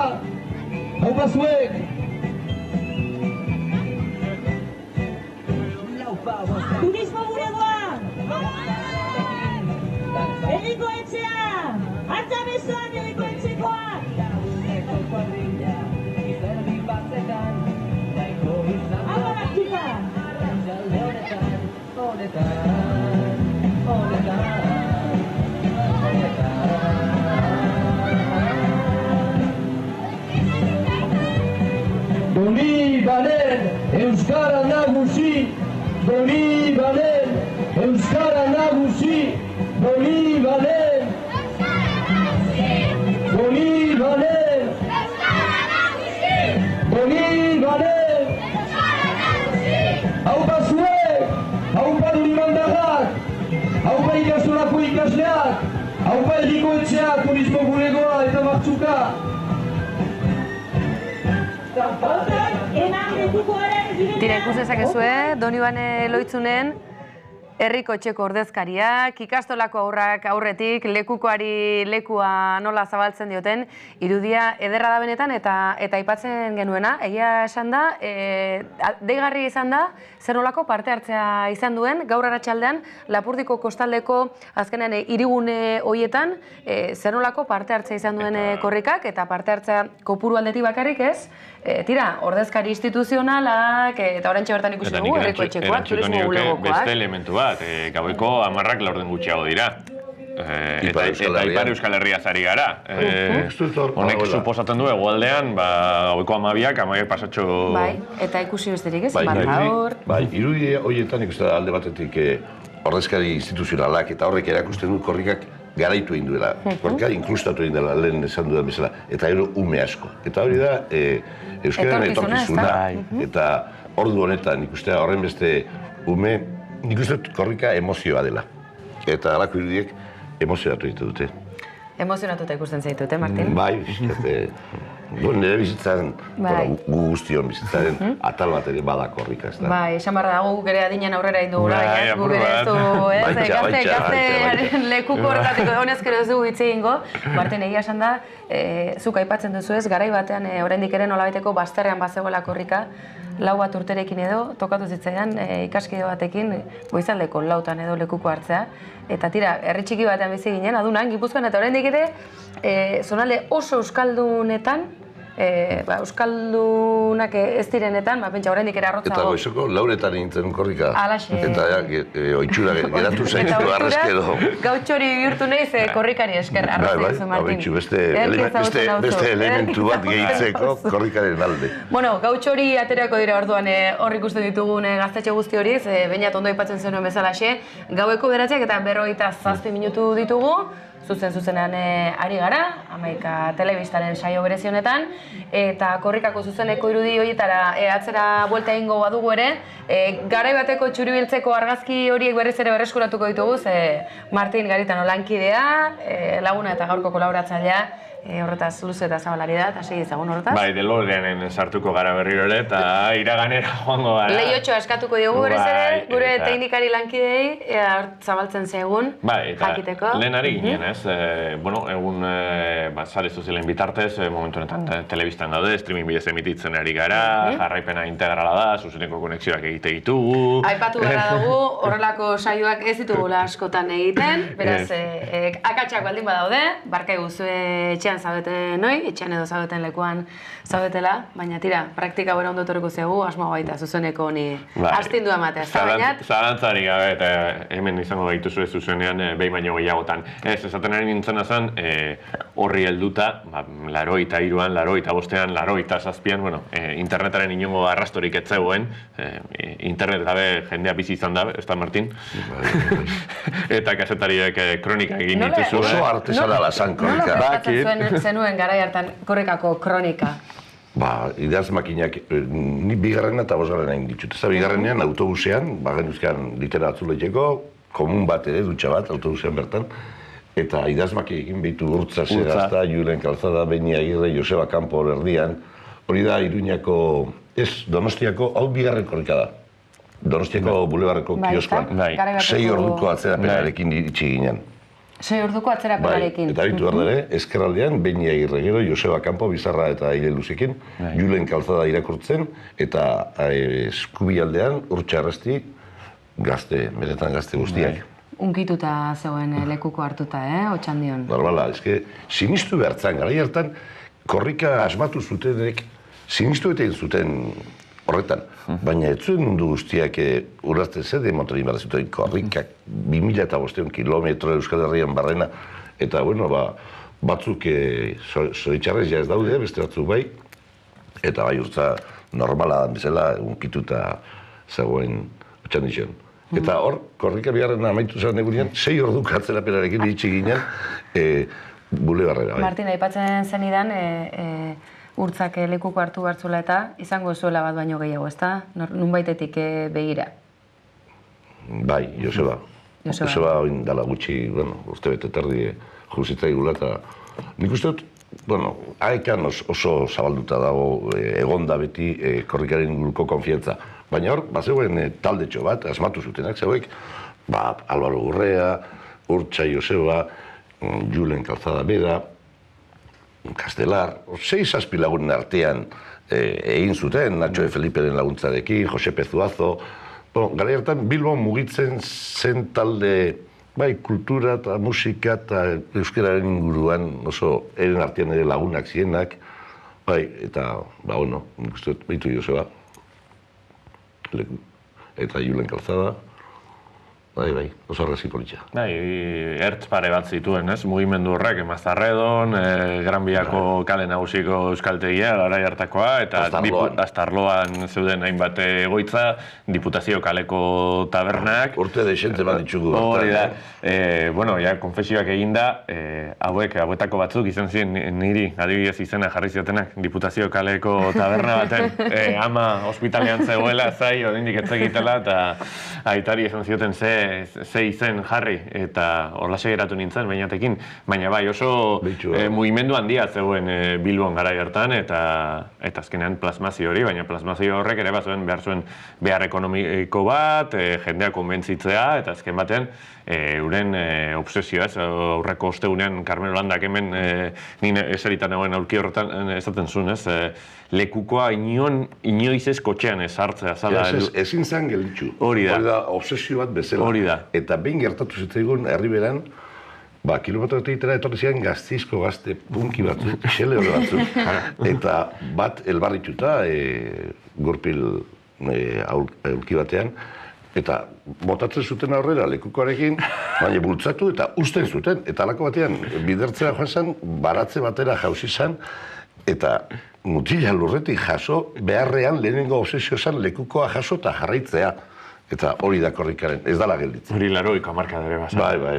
Hau bazuek! Turismo bulegoa! Erikoitzea! Artza besoan erikoitzekoa! Hau martxuta! Donibanen euskara nagusi, Donibanen euskara nagusi, Donibanen Donibanen Donibanen hau bazuek, hau pa Donibandarrak, hau pa ikasolako ikasleak, hau pa erikoetxea, turismo bulegoa eta martxuka. Tira, ikus dezakezue, Donibane Loitzunen, herriko etxeko ordezkariak, ikastolako haurrak aurretik, lekukoari lekua nola zabaltzen dioten, irudia ederra da benetan eta aipatzen genuena, egia esan da, deigarri izan da, zer nolako parte hartzea izan duen, gaur arratsaldean Lapurdiko kostaldeko azkenean hirigune horietan, zer nolako parte hartzea izan duen korrikak, eta parte hartzea kopuru aldetik bakarrik ez, tira, ordezkari instituzionalak, eta orantxe bertan ikusi dugu, herriko etxekoak, turismo bulegokoak. Beste elementu bat, gaueko 10 laurden gutxiago dira. Eta Ipar Euskal Herria zari gara. Honek suposatzen du egualdean, gaueko 12 pasatxo... Bai, eta ikusi besterik ez, marraor... Bai, irudi horietan ikusten alde batetik ordezkari instituzionalak eta horrek erakusten du korrikak garaitu egin duela. Korrika inklustatu egin dela lehen esan dudan bezala. Eta gero ume asko. Eta hori da, Euskararen etorkizuna. Eta ordu honetan ikustea horren beste ume, nik uste dut korrika emozioa dela. Eta alako irudiek emozionatu ditu dute. Emozionatuta ikusten zaitute, Martin? Bai, nire bizitzaren, gu guztion bizitzaren atal bat ere bada korrika, ez da. Bai, esan barra dago guk ere adinen aurrera indugula, gu bere ez du, gaztearen lekuko horregatik honezkero ez dugu hitz egingo. Martin, egia esan da, zuk aipatzen duzu ez, garai batean oraindik ere nolabaiteko bazterrean bazegoela korrika, 4 bat urterekin edo, tokatu zitzaidan ikaskide batekin, goizaldeko 4 edo lekuko hartzea. Eta tira, herri txiki batean bizi ginen, adunan, Gipuzkoan, eta oraindik ere, zonalde oso euskaldunetan, euskaldunak ez direnetan, pentsa oraindik ere arrotza Eta goizoko lauretan nintzen korrika. Alaxe. Eta oitxura geratu zaitu arrezkedo. Gautxori bihurtu nahiz korrikari esker arrozte duzu, Martin. Beste elementu bat gehitzeko korrikaren alde. Bueno, gautxori aterako dira orduan hor ikusten ditugun gaztetxe guzti horiz, bainat ondo aipatzen zenuen bezalaxe, gaueko 9 eta 57 minutu ditugu, zuzenean ari gara, Amaika telebistaren saio berezi honetan, eta korrikako zuzeneko irudi horietara atzera buelta egingo badugu ere, garai bateko txuribiltzeko argazki horiek berriz ere berreskuratuko ditugu, Martin Garitano lankidea, laguna eta gaurko kolaboratzailea, horretaz luze eta zabalari da, eta segi ezagun horretaz. Bai, DeLoreanen sartuko gara berriro ere, eta iraganera joango gara. Lehiotxo askatuko diogu berriz ere, gure teknikari lankidei, zabaltzen zegun, jakiteko. Lehen ari ginen, ez? Egun sare sozialen bitartez, momentu honetan telebistan daude, streaming bidez emititzen ari gara, jarraipena integrala da, zuzeneko konexioak egite ditugu. Aipatu gara dugu, horrelako saioak ez ditugula askotan egiten, beraz, akatsak baldin badaude, barkai guzue etxean etxean zaudeten noi, etxean edo zaudeten lekuan zaudetela, baina tira, praktika bera ondo etorriko zegu, asmo baita zuzeneko honi astindu amatea, baina... Zalantzari gabe, eta hemen izango gaituzue zuzenean behin baino gehiagotan. Ez, esaten ari nintzena zen, horri helduta, 83an, 85an, 87an, bueno, internetaren inongo arrastorik ez zegoen, internet gabe jendea bizi izan da, ez da, Martin? Eta kasetariek kronika egin dituzu. Oso artesana lazan kronika. Nola prestatzen zenuen garai hartan korrikako kronika? Idaz makinak, ni bigarrena eta bosgarrena egin ditut. Ez bigarrenean autobusean, genuzkean litera atzuletxeko, komun bat ere, dutxa bat, autobusean bertan, eta idaz makinekin behitu Urtza Segazta, Julen Calzada, Beni Agirre, Joseba Campo erdian, hori da Iruñako, Donostiako, hau bigarren korrika da. Donostiako bulebarreko kioskoan, 6 orduko atzerapenarekin itxi ginen. 6 orduko atzerapenarekin. Eta bitu behar dere, ezkerraldean, Beni Agirre gero, Joseba Campo, Bizarra eta Aile Luzekin, Julen Calzada irakurtzen, eta eskubialdean, Urtxa Arrasti, gazte, benetan gazte guztiak. Unkituta zegoen lekuko hartuta, Otxandion. Normala, sinistu behartzen, garai hartan, korrika asmatu zutenek, sinistu egin zuten horretan. Baina ez zuen mundu guztiak urrazten zede motorin behar zuten korrikak 2500 kilometro Euskal Herrian barrena. Eta, bueno, batzuk zoritxarrez ja ez daude, beste batzuk bai. Eta bai urtza normala dan bezala unkituta zegoen Otxandion. Eta hor, korrika bigarrena amaitu zen egunean, 6 orduko atzerapenarekin itxi ginen bulebarrera. Martin, aipatzen zenidan, Urtzak lekuko hartu hartzula eta izango zuela bat baino gehiago, ezta? Nunbaitetik begira. Bai, Joseba. Joseba oin dala gutxi, urte bete terdi jusitza igula eta nik uste dut, haekan oso zabalduta dago egonda beti korrikaren inguruko konfiantza. Baina hor, zegoen taldetxo bat, asmatu zutenak, zeuek, Álvaro Urrea, Urtza Joseba, Julen Calzada bera, Castelar, 6-7 lagunen artean egin zuten, Nacho de Feliperen laguntzarekin, Jose Pezuazo. Garai hartan Bilbon mugitzen zen talde, kultura eta musika eta euskararen inguruan oso eren artean ere lagunak zienak. Eta, nik uste dut, behitu Joseba. Eta Julen Calzada. Bai, oso horrezi politxa. Ertz pare bat zituen, ez? Mugimendu horrek, Mazarredon, Gran Biako kale nagusiko euskaltegia, garai hartakoa, eta Astarloan zeuden hainbat egoitza, Diputazio kaleko tabernak. Urte deixente bat ditugu. Hori da. Konfesioak eginda, hauetako batzuk izan ziren niri, adibidez izena jarri ziotenak, Diputazio kaleko taberna baten, ama ospitalean zegoela, zai, oraindik ez egitela, eta aitari esan zioten ze izen jarri, eta horlaxe geratu nintzen, bainatekin. Baina bai, oso mugimendu handia zegoen Bilbon garai hartan, eta azkenean plasmazio hori, baina plasmazio horrek ere bazuen behar zuen behar ekonomiko bat, jendea konbentzitzea, eta azken batean euren obsesioa, aurreko ostegunean Carmelo Landak hemen nire eseritan egoen aurki horretan esaten zuen, lekukoa inoiz ez kotxean ez hartzea. Ezin zen gelitxu. Hori da. Obsesio bat bezala. Hori da. Eta behin gertatu zitzaigun herriberan, kilometro egitera etorri ziren gaztizko gazte punki batzuk, xele hori batzuk. Eta bat elbarrituta, gurpil aulki batean, eta botatzen zuten aurrera lekukoarekin, baina bultzatu eta usten zuten. Eta alako batean, bidertzea joan zen, baratze batera jauzi zen, eta mutila lurretik jaso, beharrean lehenengo obsesio zen lekukoa jaso eta jarraitzea. Eta hori da korrikaren, ez dala gelditzen. Hori 80ko hamarkada ere basa. Bai.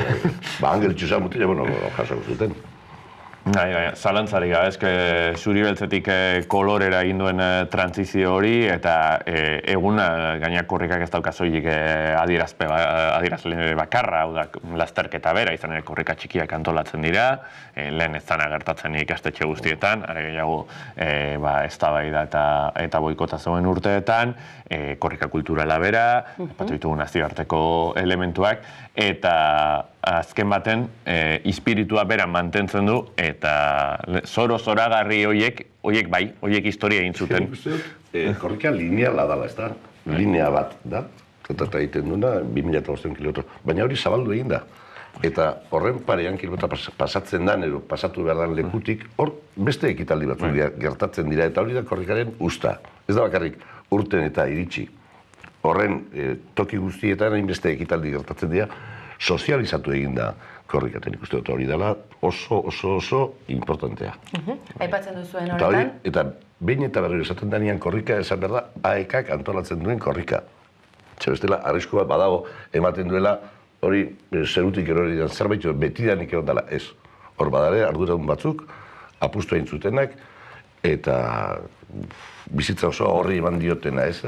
Angelitxu zen mutila, jasako zuten. Zalantzari gabe, zuri beltzetik kolorera egin duen trantzizio hori, eta eguna gainak korrikak ez dauka soilik adierazle bakarra, hau da, lasterketa bera, izan ere korrika txikiak antolatzen dira, lehen ez zana gertatzen ikastetxe guztietan, are gehiago eztabaida eta boikota zegoen urteetan, korrika kulturala bera, epatu ditugu nazioarteko elementuak, eta azken baten, espiritua bera mantentzen du, eta zoragarri horiek historia egin zuten. Korrika lineala dala, ez da? Linea bat da, eta egiten duena 2500 kilometro. Baina hori zabaldu egin da. Eta horren parean kilometra pasatzen dan, edo pasatu behar dan lekutik, hor beste ekitaldi batzuk gertatzen dira, eta hori da korrikaren usta. Ez da bakarrik urten eta iritsi. Horren toki guztietan hainbeste ekitaldi gertatzen dira, sozializatu egin da korrikaten. Ikuste dut hori dela oso importantea. Aipatzen duzuen horretan? Eta behin eta berriro esaten denean korrika esan behar da, AEK-ak antolatzen duen korrika. Bestela, arrisku bat badago ematen duela, hori zerutik erori den zerbait, betidanik egon dela, ez. Hor badare, arduradun batzuk, apustu egin zutenak, eta bizitza oso horri eman diotena, ez.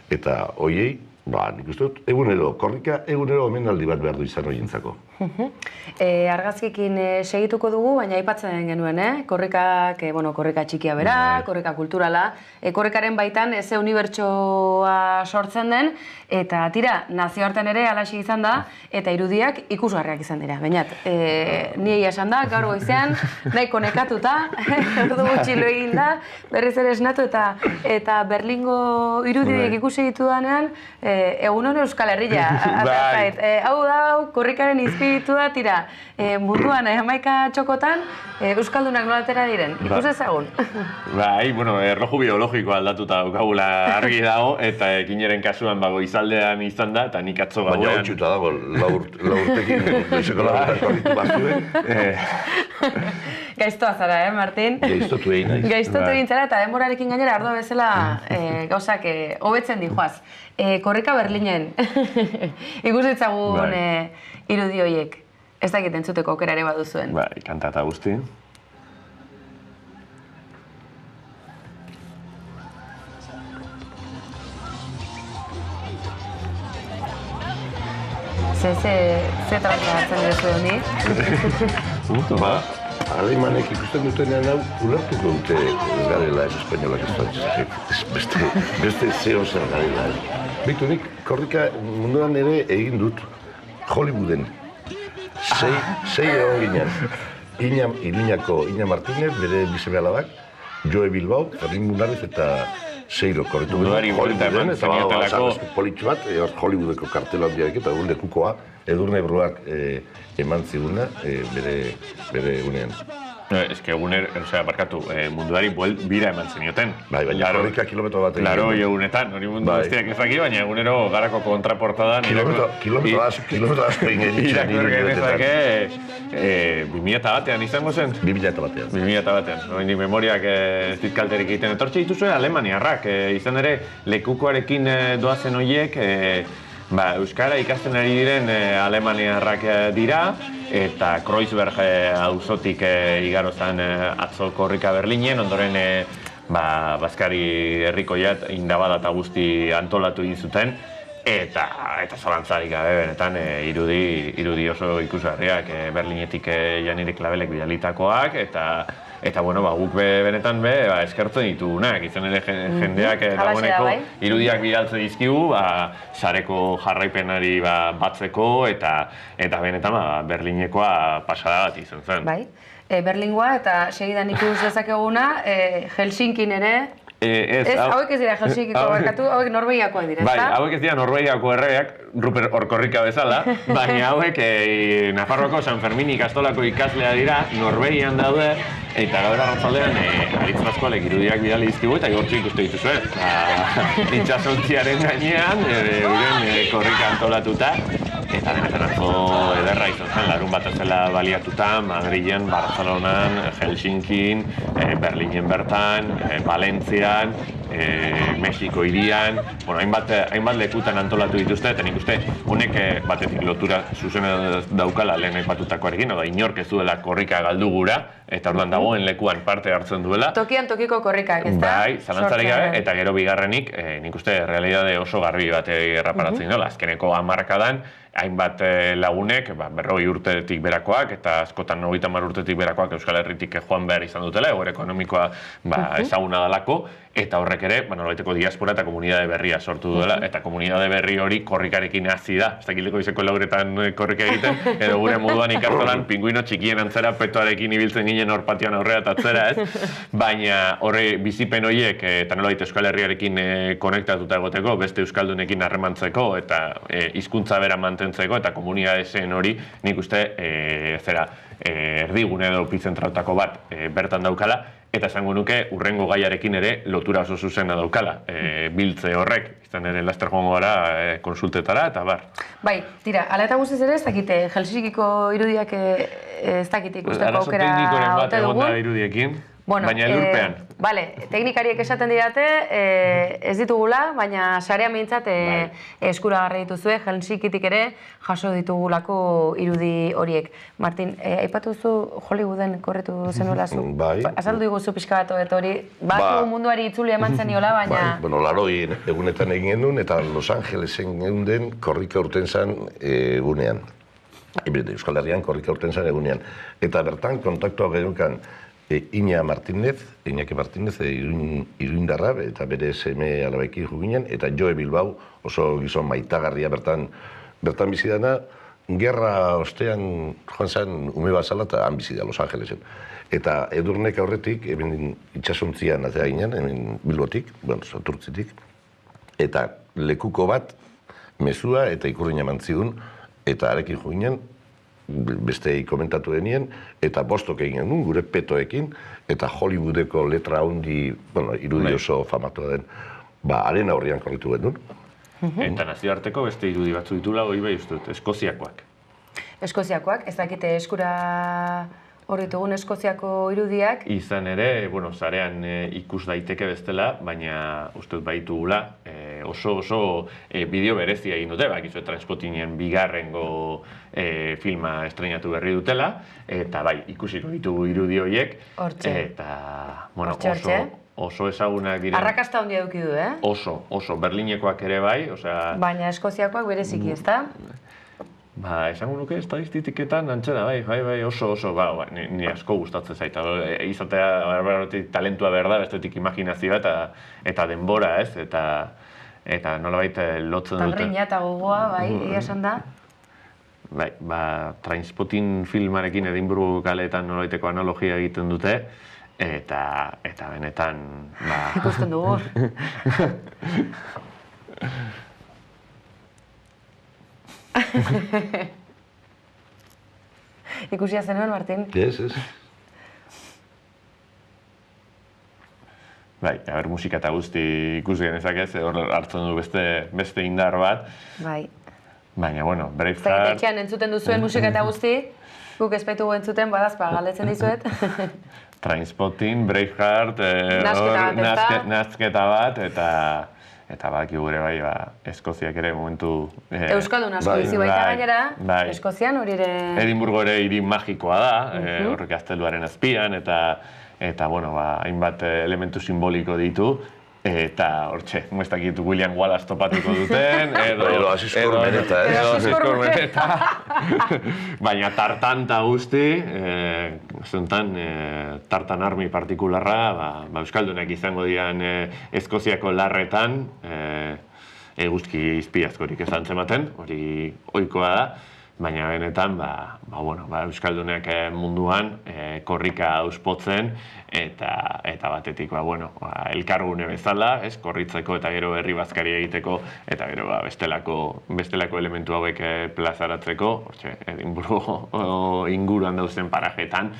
Eta hoiei, nik uste dut, egunero, korrika egunero omenaldi bat behar du izan horientzako. Argazkikin segituko dugu, baina aipatzen genuen, korrikak, korrika txikia bera, korrika kulturala, korrikaren baitan eze unibertsoa sortzen den, eta tira, nazioartean ere alaxi izan da, eta irudiak ikusgarriak izan dira. Bainat, ni egia esan da, gaur goizean, nahiko nekatuta, ordu gutxi lo egin da, berriz ere esnatu, eta Berlingo irudiek ikusi ditudanean, egunon Euskal Herria. Hau da, korrikaren izpiritua, tira, munduan hamaika txokotan, Euskaldunak nolatera diren, ikus ezagun. Erloju biologikoa aldatuta daukagula argi dago, eta ekineren kasuan goizaldean izan da, eta nik atzo gauean... Baina hotxuta dago, laurtekin, goizeko laurtekin korritu batzuen. Gaiztoa zara, Martin? Gaiztotu egin naiz. Gaiztotu egin zara, eta denborarekin gainera ardoa bezala gauzak hobetzen dijoaz. Korrika Berlinen, ikus ditzagun irudi horiek. Ez dakit entzuteko aukera ere baduzuen. Kanta eta guzti. Ze traslatzen duzu honi? Alemanek ikusten dutenean hau, ulertuko dute garela ez espainolak ez dut. Beste zeo zer garela ez. Bitu nik, korrika munduan ere egin dut Hollywooden. Sei egon ginen. Iruñako Martínez, bere bisemealabak, Joe Bilbao, Fermin Munarriz eta Seiro korritu Hollywooden, eta badago politxu bat, Hollywoodeko kartela handiak eta egun lekukoa, Edurne Bruak eman ziguna bere egunean. Ez que barkatu, munduari bira eman zenioten. Baina korrika kilometro bat egin. Laro egunetan, hori mundu guztiak ezaki, baina egunero garako kontraportadan... Kilometro asko egin genezake 2001-ean izango zen? 2001-ean. 2001-ean. Hori memoriak ez dit kalterik egiten. Etortxe dituzue alemaniarrak, izan ere lekukoarekin doazen horiek, Euskara ikasten ari diren alemaniarrak dira, eta Kreuzberg auzotik igaro zen atzo korrika Berlinen, ondoren Baskari herrikoiat indabada eta guzti antolatu egin zuten, eta zalantzarik gabe benetan irudi oso ikusgarriak Berlinetik Janirik Labelek bidalitakoak, eta guk benetan eskertzen ditugunak, izan ere jendeak dagoeneko irudiak bidaltze dizkigu, sareko jarraipenari batzeko, eta benetan Berlinekoa pasada bat izan zen. Bai, Berlingoa eta segidan ikus dezakeguna, Helsinkin ere, hauek ez dira Helsinkiko barkatu, hauek Norvegiakoak dira, bai, hauek ez dira Norvegiako erregeak, Ruper Orkorrika bezala, baina hauek Nafarroako San Fermin ikastolako ikaslea dira, Norvegian daude, eta gaur arratzaldean Aritz Pascualek irudiak bidali dizkigu eta igortzu ikuste dituzue. Itxasontziaren gainean, euren korrika antolatuta, eta benetan atzo ederra izan zen, larun bat zela baliatuta, Madrilen, Barcelonan, Helsinkin, Berlinen bertan, Valentzian, Mexiko hirian, hainbat lekutan antolatu dituzte, eta nik uste honek batetik lotura zuzena daukala lehen aipatutakoarekin, oda inork ez duela korrika galdu gura, eta orduan dagoen lekuan parte hartzen duela. Tokian tokiko korrikak, ez da? Bai, zalantzarik gabe, eta gero bigarrenik, nik uste realidade oso garbi bat erraparatzen dola. Azkeneko hamarkadan, hainbat lagunek, 40 urtetik berakoak, eta askotan 30 urtetik berakoak Euskal Herritik joan behar izan dutela, egoera ekonomikoa ezaguna dalako, Eta horrek ere, nolabaiteko diaspora eta komunidade berria sortu duela, eta komunidade berri hori korrikarekin hasi da. Ez dakileko izeko lauretan korrika egiten, edo gure moduan ikastolan pinguino txikien antzera petoarekin ibiltzen ginen hor patioan aurrera eta atzera, ez? Baina horre bizipen horiek eta nolabait Euskal Herriarekin konektatuta egoteko, beste euskaldunekin harremantzeko eta hizkuntza bera mantentzeko eta komunidade zen hori, nik uste erdigune edo pizentrautako bat bertan daukala, eta esango nuke urrengo gaiarekin ere lotura oso zuzena daukala. Biltze horrek, izan ere laster joango gara konsultetara eta bar. Bai, tira, ala eta guztiz ere ez dakite, Helsinkiko irudiak ez dakite ikusteko aukera ote dugun. Arazo irudiekin, baina elurpean. Bale, teknikariek esaten didate, ez ditugula, baina sarean behintzat eskuragarri dituzue, Helsinkitik ere jaso ditugulako irudi horiek. Martin, aipatu zu Hollywooden korretu zenuela zu? Bai. Azaldu diguzu pixka bat hori, batu munduari itzuli eman zeniola, baina... Bueno, laroi egunetan egin genuen eta Los Angelesen geunden korrika urten zen egunean. Euskal Herrian korrika urten zen egunean. Eta bertan kontaktua geneukan Iñaki Martínez, iruindarra, eta bere seme alabekin juginen, eta Joe Bilbao, oso gizon maitagarria bertan bizi dana, gerra ostean joan zen ume bazala eta han bizi da Los Angelesen. Eta Edurnek aurretik, hemen itxasontzian atea ginen, hemen Bilbotik, Santurtzitik, eta lekuko bat, mezua eta ikurriña mantzigun, eta arekin juginen, bestei komentatu denien, eta bostok egin genuen, gure petoekin, eta Hollywoodeko letra handi, irudi oso famatua den, haren aurrian korritu genuen. Eta nazioarteko beste irudi batzu ditula, hori bai ustut, Eskoziakoak. Eskoziakoak, ez dakite eskura hor ditugun Eskoziako irudiak. Izan ere, zarean ikus daiteke bestela, baina ustut baitugula oso bideo berezia egin dute, bakizu Transpotinen bigarrengo filma estrenatu berri dutela, eta bai, ikusiko ditugu irudi horiek, eta oso ezagunak diren. Arrakasta handia eduki du, Oso, Berlinekoak ere bai, baina Eskoziakoak bereziki, ezta? Esango nuke estadistiketan antzena, bai, oso, ni asko gustatzen zait. Izatea, talentua behar da, bestetik imaginazioa eta denbora, ez? Eta nolabait lotzen dute. Talreina eta gogoa, bai, egia esan da. Bai, Trainspotting filmarekin Edinburgo kaleetan nolabaiteko analogia egiten dute, eta benetan, ikusten dugu. Ikusia zenuen, Martin? Ez. Bai, musika eta guzti ikusi genezakez, hor hartzen du beste indar bat. Bai. Baina, Braveheart... Etxean entzuten duzuen musika eta guzti, guk espaitugu entzuten, badazpa, galdetzen dizuet. Trainspotting, Braveheart, nazketa bat, eta baki gure bai, Eskoziak ere momentu... Euskaldun asko bizi baita gainera, Eskozian hori ere... Edinburgo ere hiri magikoa da, horrek gazteluaren azpian, eta hainbat elementu simboliko ditu, eta hortxe, muestakit William Wallace topatuko duten, edo Asiskormeneta, baina tartanta guzti, zuntan tartan armi partikularra, euskaldunak izango dian Eskoziako larretan, eguzki izpiazkorik ez antzematen, hori ohikoa da, baina benetan, euskaldunak munduan korrika auspotzen, eta batetik, elkargune bezala, korritzeko eta gero herri bazkari egiteko, eta gero bestelako elementu hauek plazaratzeko, Edinburgo inguruan dauzen parajetan,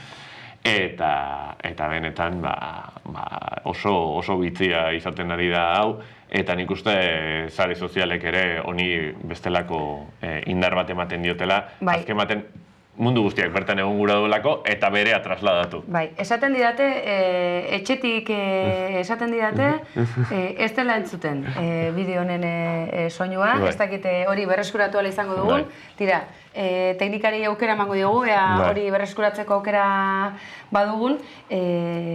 eta benetan oso bitzia izaten ari da hau, eta nik uste sare sozialek ere honi bestelako indar bat ematen diotela, azken baten mundu guztiak bertan egon gura duelako, eta berea trasladatu. Bai, esaten didate, etxetik esaten didate, ez dela entzuten bideo honen soinua, ez dakite hori berreskuratu ala izango dugun, tira, teknikari aukera emango diogu, hori berreskuratzeko aukera badugun,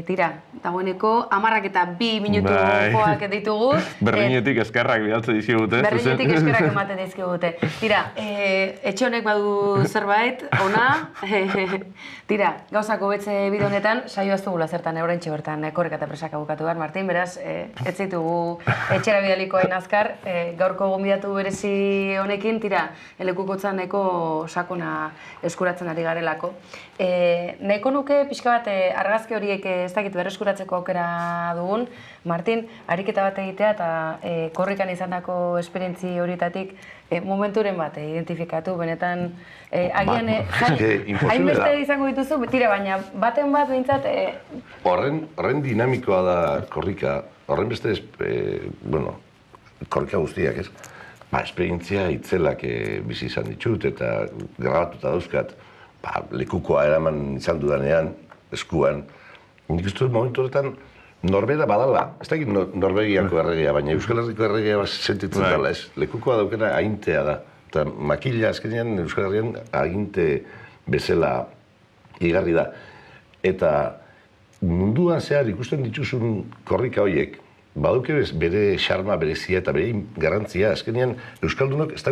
tira, dagoeneko 10 minutu joak ditugu. Berlinetik eskerrak bidaltze dizkigute. Berlinetik eskerrak ematen dizkigute. Tira, etxe honek badu zerbait, jauna. Tira, gauzak hobetze bide honetan, saioa ez dugula zertan oraintxe bertan korrika eta presaka bukatu behar, Martin, beraz, ez zitugu etxera bidaliko hain azkar, gaurko gonbidatu berezi honekin, tira, lekukotzan nahiko sakona eskuratzen ari garelako. Nahiko nuke pixka bat argazki horiek ez dakit berreskuratzeko aukera dugun, Martin, ariketa bat egitea eta korrikan izandako esperientzi horietatik momenturen bat identifikatu, benetan agian hainbeste izango dituzu, tira, baina baten bat behintzat... Horren dinamikoa da korrika, horren beste, korrika guztiak, ez? Esperientzia itzelak bizi izan ditut eta grabatuta dauzkat, lekukoa eraman izan dudanean, eskuan. Nik uste dut momentu horretan Norbera badala, ez dakit Norvegiako erregea, baina Euskal Herriko erregea sentitzen dela, ez? Lekukoa daukena agintea da. Eta makila azkenean Euskal Herrian aginte bezala igarri da. Eta munduan zehar ikusten dituzun korrika horiek, baduke bere xarma berezia eta bere garrantzia, azkenean Euskaldunok ez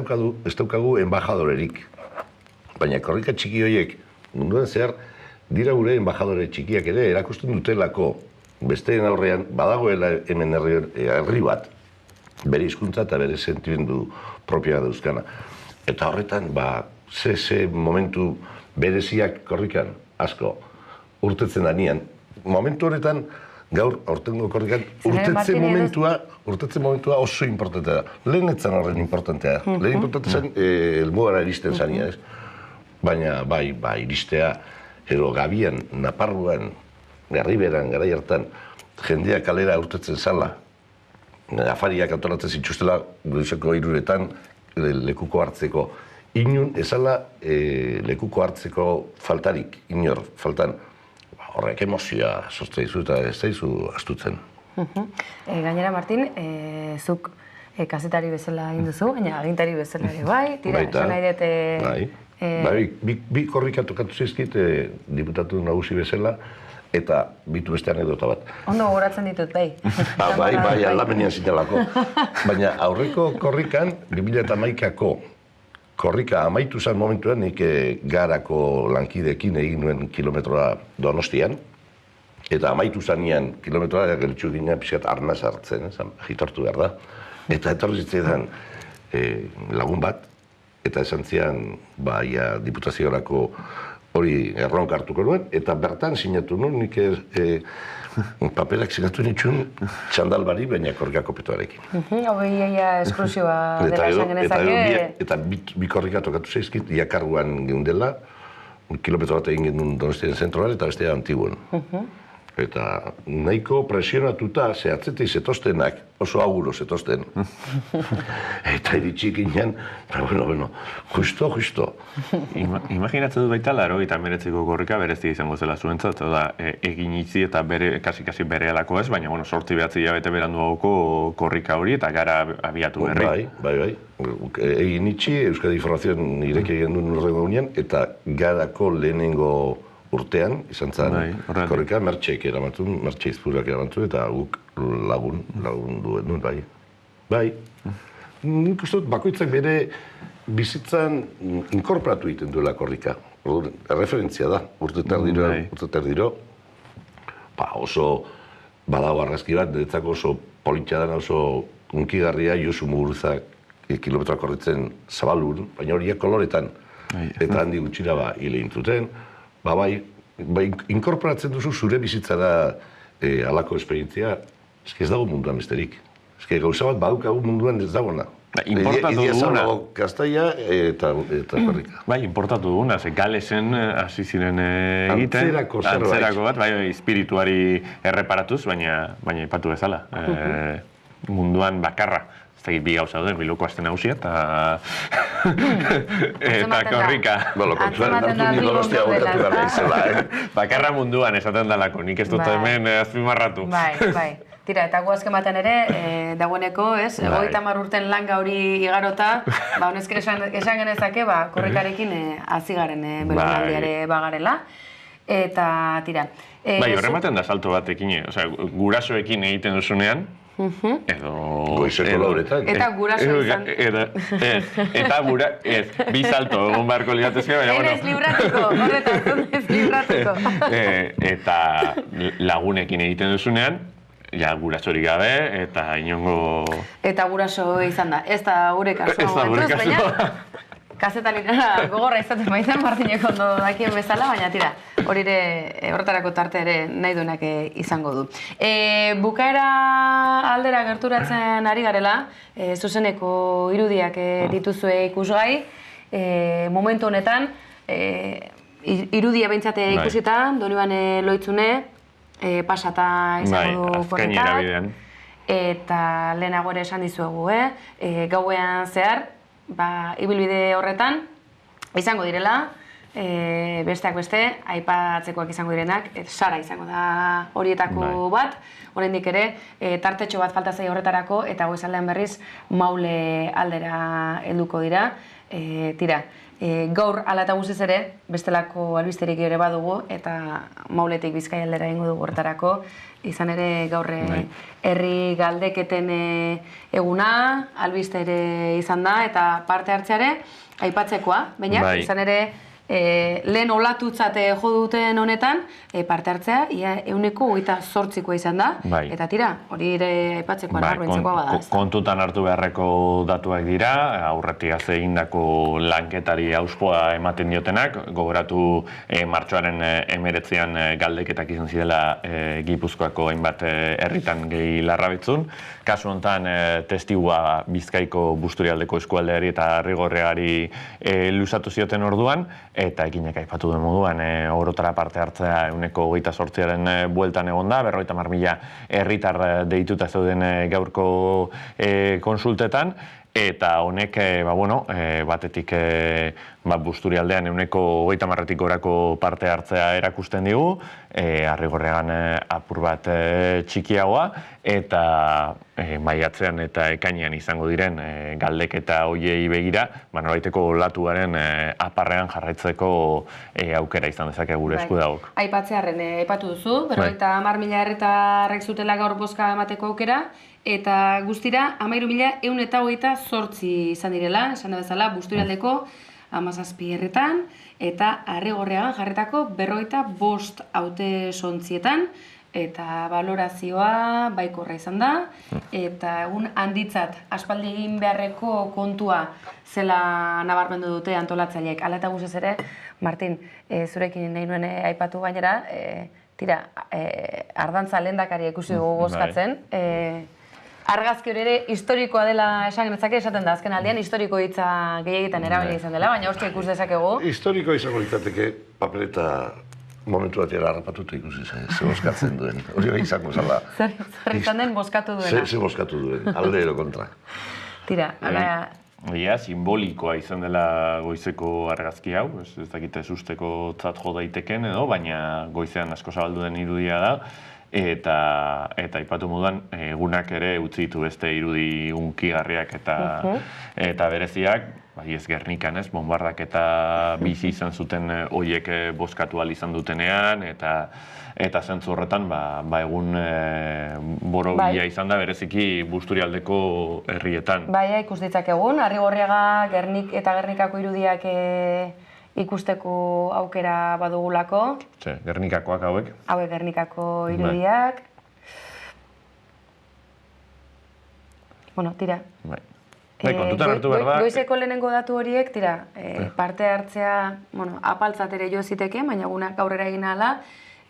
daukagu enbajadorerik. Baina korrika txiki horiek munduan zehar dira gure enbajadore txikiak ere erakusten dutelako besteen aurrean badagoela hemen herri bat, bere hizkuntza eta bere sentimendu propioa dauzkana. Eta horretan, ze momentu bereziak korrikan, asko, urtetzen danean. Momentu horretan, gaur, aurtengo korrikan, urtetze momentua oso importantea da. Lehen etzan horren importantea da. Lehen importantea zen, helmugara iristen zania, ez? Baina, iristea, ero Gabian, Naparruan, Garriberan, garai hartan, jendeak kalera urtetzen zala. Afariak antolatzen zituztela, goizeko 3:00 lekuko hartzeko. Inun ezala lekuko hartzeko faltarik, inor faltan. Horrek emozioa sortzen dizu eta ez zaizu astutzen. Gainera, Martin, zuk kazetari bezala egin duzu, baina agintari bezala ere bai, tira, esan nahi dut... Bi korrika tokatu zizkit diputatu nagusi bezala, eta bitu beste anekdota bat. Ondo gogoratzen ditut, bai. Bai, aldamenean zinelako. Baina aurreko korrikan, 2011ko korrika amaitu zen momentuan, nik Garako lankideekin egin nuen kilometroa Donostian, eta amaitu zanean kilometroa gelitzu ginen pixkat arnaz hartzen, jitortu behar da. Eta etorri zitzaidan lagun bat, eta esan zian, diputaziorako hori erronka hartuko nuen, eta bertan sinatu nuen, nik paperak sinatu nituen txandalbari, baina korrikako petoarekin. Hogei esklusioa dela esan genezake. Eta bi korrika tokatu zaizkit, Iakarguan geundela, kilometro bat egin genuen Donostiaren zentroan, eta bestea Antiguan. Eta nahiko presionatuta, ze atzetik zetoztenak, oso aguro zetozten. Eta iritsi ginen, justo. Imaginatzen dut baita, 89ko korrika berezia izango zela zuentzat, egin itzi eta kasi bere alako ez, baina 8-9 hilabete beranduagoko korrika hori eta gara abiatu berri. Bai. Egin itzi, Euskadi Informazioan ireki egin duen horrengo gunean, eta Garako lehenengo urtean, izan zen, korrika mertxeik eramatun, mertxe izpurak eramatun, eta guk lagun duen, bai. Nik uste dut, bakoitzak bere bizitzan inkorporatu egiten duela korrika. Referentzia da, urte terdiro. Oso badago argazki bat, niretzako oso politxa dena, oso unkigarria, Josu Muguruzak kilometroa korritzen zabalun, baina horiek koloretan. Eta handi gutxira hile intzuten. Inkorporatzen duzu zure bizitzara alako esperientzia, ez dago munduan besterik. Gauza bat badukagu munduan ez dagoena. Importatu duguna. Gaztaia eta korrika. Importatu duguna, Galesen hasi ziren egiten. Antzerako bat, espirituari erreparatuz, baina ipatu bezala. Munduan bakarra. Ez dakit bi gauza duen, biloko aste nagusia eta korrika. Bakarra munduan esaten dalako, nik ez dut hemen azpimarratu. Bai. Tira, eta gu azken batean ere, dagoeneko, ez? 30 urten langa hori igarota, honezker esan genezake, korrikarekin hasi garen belaunaldiare bagarela. Eta, tira... Horrematen da salto batekin, gurasoekin egiten duzunean, edo... Goizeko lauretan. Eta guraso izan. Eta bi salto egon beharko ligatezke, baina bueno. Enez libratuko, horretan, ez libratuko. Eta lagunekin egiten duzunean, ja gurasorik gabe, eta inongo... Eta guraso izan da, ez da gure kasua momentuz, baina... Kazetalina gogorra izaten baitzen Martinek ondo dakien bezala, baina tira, horretarako tarte ere nahi duenak izango du. Bukaera aldera gerturatzen ari garela, zuzeneko irudiak dituzue ikusgai, momentu honetan, irudia behintzate ikusita, Donibane Lohitzune, pasata izango du korritak, eta lehenago ere esan dizuegu, gauean zehar, ibilbide horretan izango direla, besteak beste, aipatzekoak izango direnak, Sara izango da horietako bat, oraindik ere, tartetxo bat falta zaio horretarako, eta goizaldean berriz Maule aldera helduko dira. Tira, gaur ala eta guztiz ere, bestelako albisterik ere badugu, eta Mauletik Bizkaia aldera egingo dugu horretarako, izan ere gaur herri galdeketen eguna, albiste ere izan da, eta parte hartzeare aipatzekoa, baina izan ere lehen olatutzat jo duten honetan, parte hartzea, ia 128koa izan da, eta tira, hori ere aipatzekoa, narrointzekoa bada. Kontutan hartu beharreko datuak dira, aurretik egindako lanketari auspoa ematen diotenak, gogoratu martxoaren 19an galdeketak izan zirela Gipuzkoako hainbat herritan gehi Larrabetzun. Kasu honetan testigua Bizkaiko Busturialdeko eskualdeari eta Arrigorriagari luzatu zioten orduan, eta ekinek aipatu duen moduan, orotara parte hartzea 128aren bueltan egon da, 50.000 herritar deituta zeuden gaurko konsultetan, eta honek, batetik Busturialdean 130tik gorako parte hartzea erakusten digu, Arrigorriagan apur bat txikiagoa, eta maiatzean eta ekainean izango diren galdeketa hoiei begira, nolaiteko olatuaren aparrean jarraitzeko aukera izan dezake gure esku dagok. Aipatzearren aipatu duzu, 50.000 herritarrek zutela gaur bozka emateko aukera, eta guztira 13.128 izan direla, esan da bezala, Busturialdeko 17 herritan, eta Arrigorriagan jarretako 55 hautesontzietan, eta balorazioa baikorra izan da, eta egun handitzat aspaldi egin beharreko kontua zela nabarmendu dute antolatzaileek. Hala eta guztiz ere, Martin, zurekin nahi nuen aipatu gainera, tira, Ardantza lehendakaria ikusi dugu bozkatzen, argazki hori ere historikoa dela esan genezake, esaten da azken aldean, historiko hitza gehiegitan erabili izan dela, baina hostia ikus dezakegu. Historiko izango litzateke papeleta momentu batera harrapatuta ikusi ze bozkatzen duen. Hori bai izango zala. Zer izan den bozkatu duena? Ze bozkatu duen, alde ero kontra. Tira, ala... Ia, simbolikoa izan dela goizeko argazki hau, ez dakite susteko tzat jo daiteken edo, baina goizean asko zabaldu den irudia da, eta aipatu moduan egunak ere utzi ditu beste irudi hunkigarriak eta bereziak, ez Gernikan, bombardak eta bizi izan zuten horiek bozkatu ahal izan dutenean, eta zentzu horretan egun borobila izan da bereziki Busturialdeko herrietan. Baina ikus ditzakegun, Arrigorriaga eta Gernikako irudiak ikusteko aukera badugulako. Gernikakoak hauek. Hauek Gernikako irudiak. Bueno, tira. Kontutan hartu behar da. Goizeko lehenengo datu horiek, tira, parte hartzea, apaltzat ere jo ziteke, baina gunak aurrera egin ahala.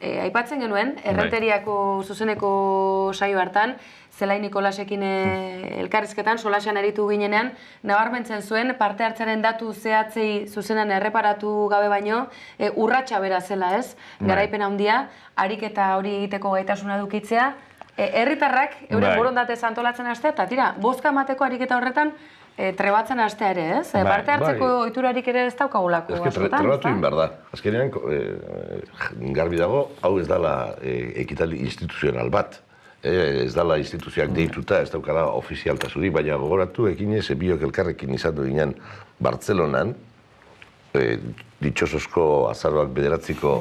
Aipatzen genuen, Errenteriako zuzeneko saio hartan, Zelai Nikolasekin elkarrizketan, solasean eritu ginenean, nabarmentzen zuen parte hartzaren datu zehatzei zuzenan erreparatu gabe baino, urratsa bera zela ez, garaipen handia, ariketa hori egiteko gaitasuna dukitzea, herritarrak euren borondatez antolatzen hastea, eta tira, bozka emateko ariketa horretan, trebatzen hastea ere, ez? Parte hartzeko ohiturarik ere ez daukagulako askotan. Trebatu egin behar da. Azkenean, garbi dago, hau ez dala ekitaldi instituzional bat. Ez dala instituzioak deituta, ez daukala ofizialtasurik, baina gogoratu ekinez, biok elkarrekin izan du ginen Bartzelonan, ditxosozko azaroak 9ko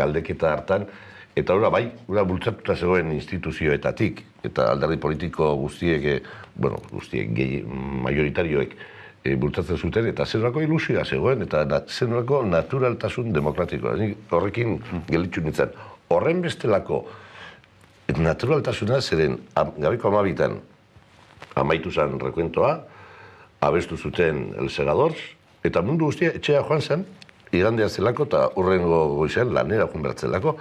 galdeketa hartan, Eta hori bai, bultzatuta zegoen instituzioetatik, eta alderdi politiko guztiek, majoritarioek bultzatzen zuten, eta zenolako ilusioa zegoen, eta zenolako naturaltasun demokratikoa. Horrekin gelditu nintzen. Horren bestelako naturaltasuna zeren gabeko 12an amaitu zen rekuentoa, abestu zuten El Segadors, eta mundu guztia etxea joan zen, igandea zelako eta urrengo goizean lanera joan bertzelako,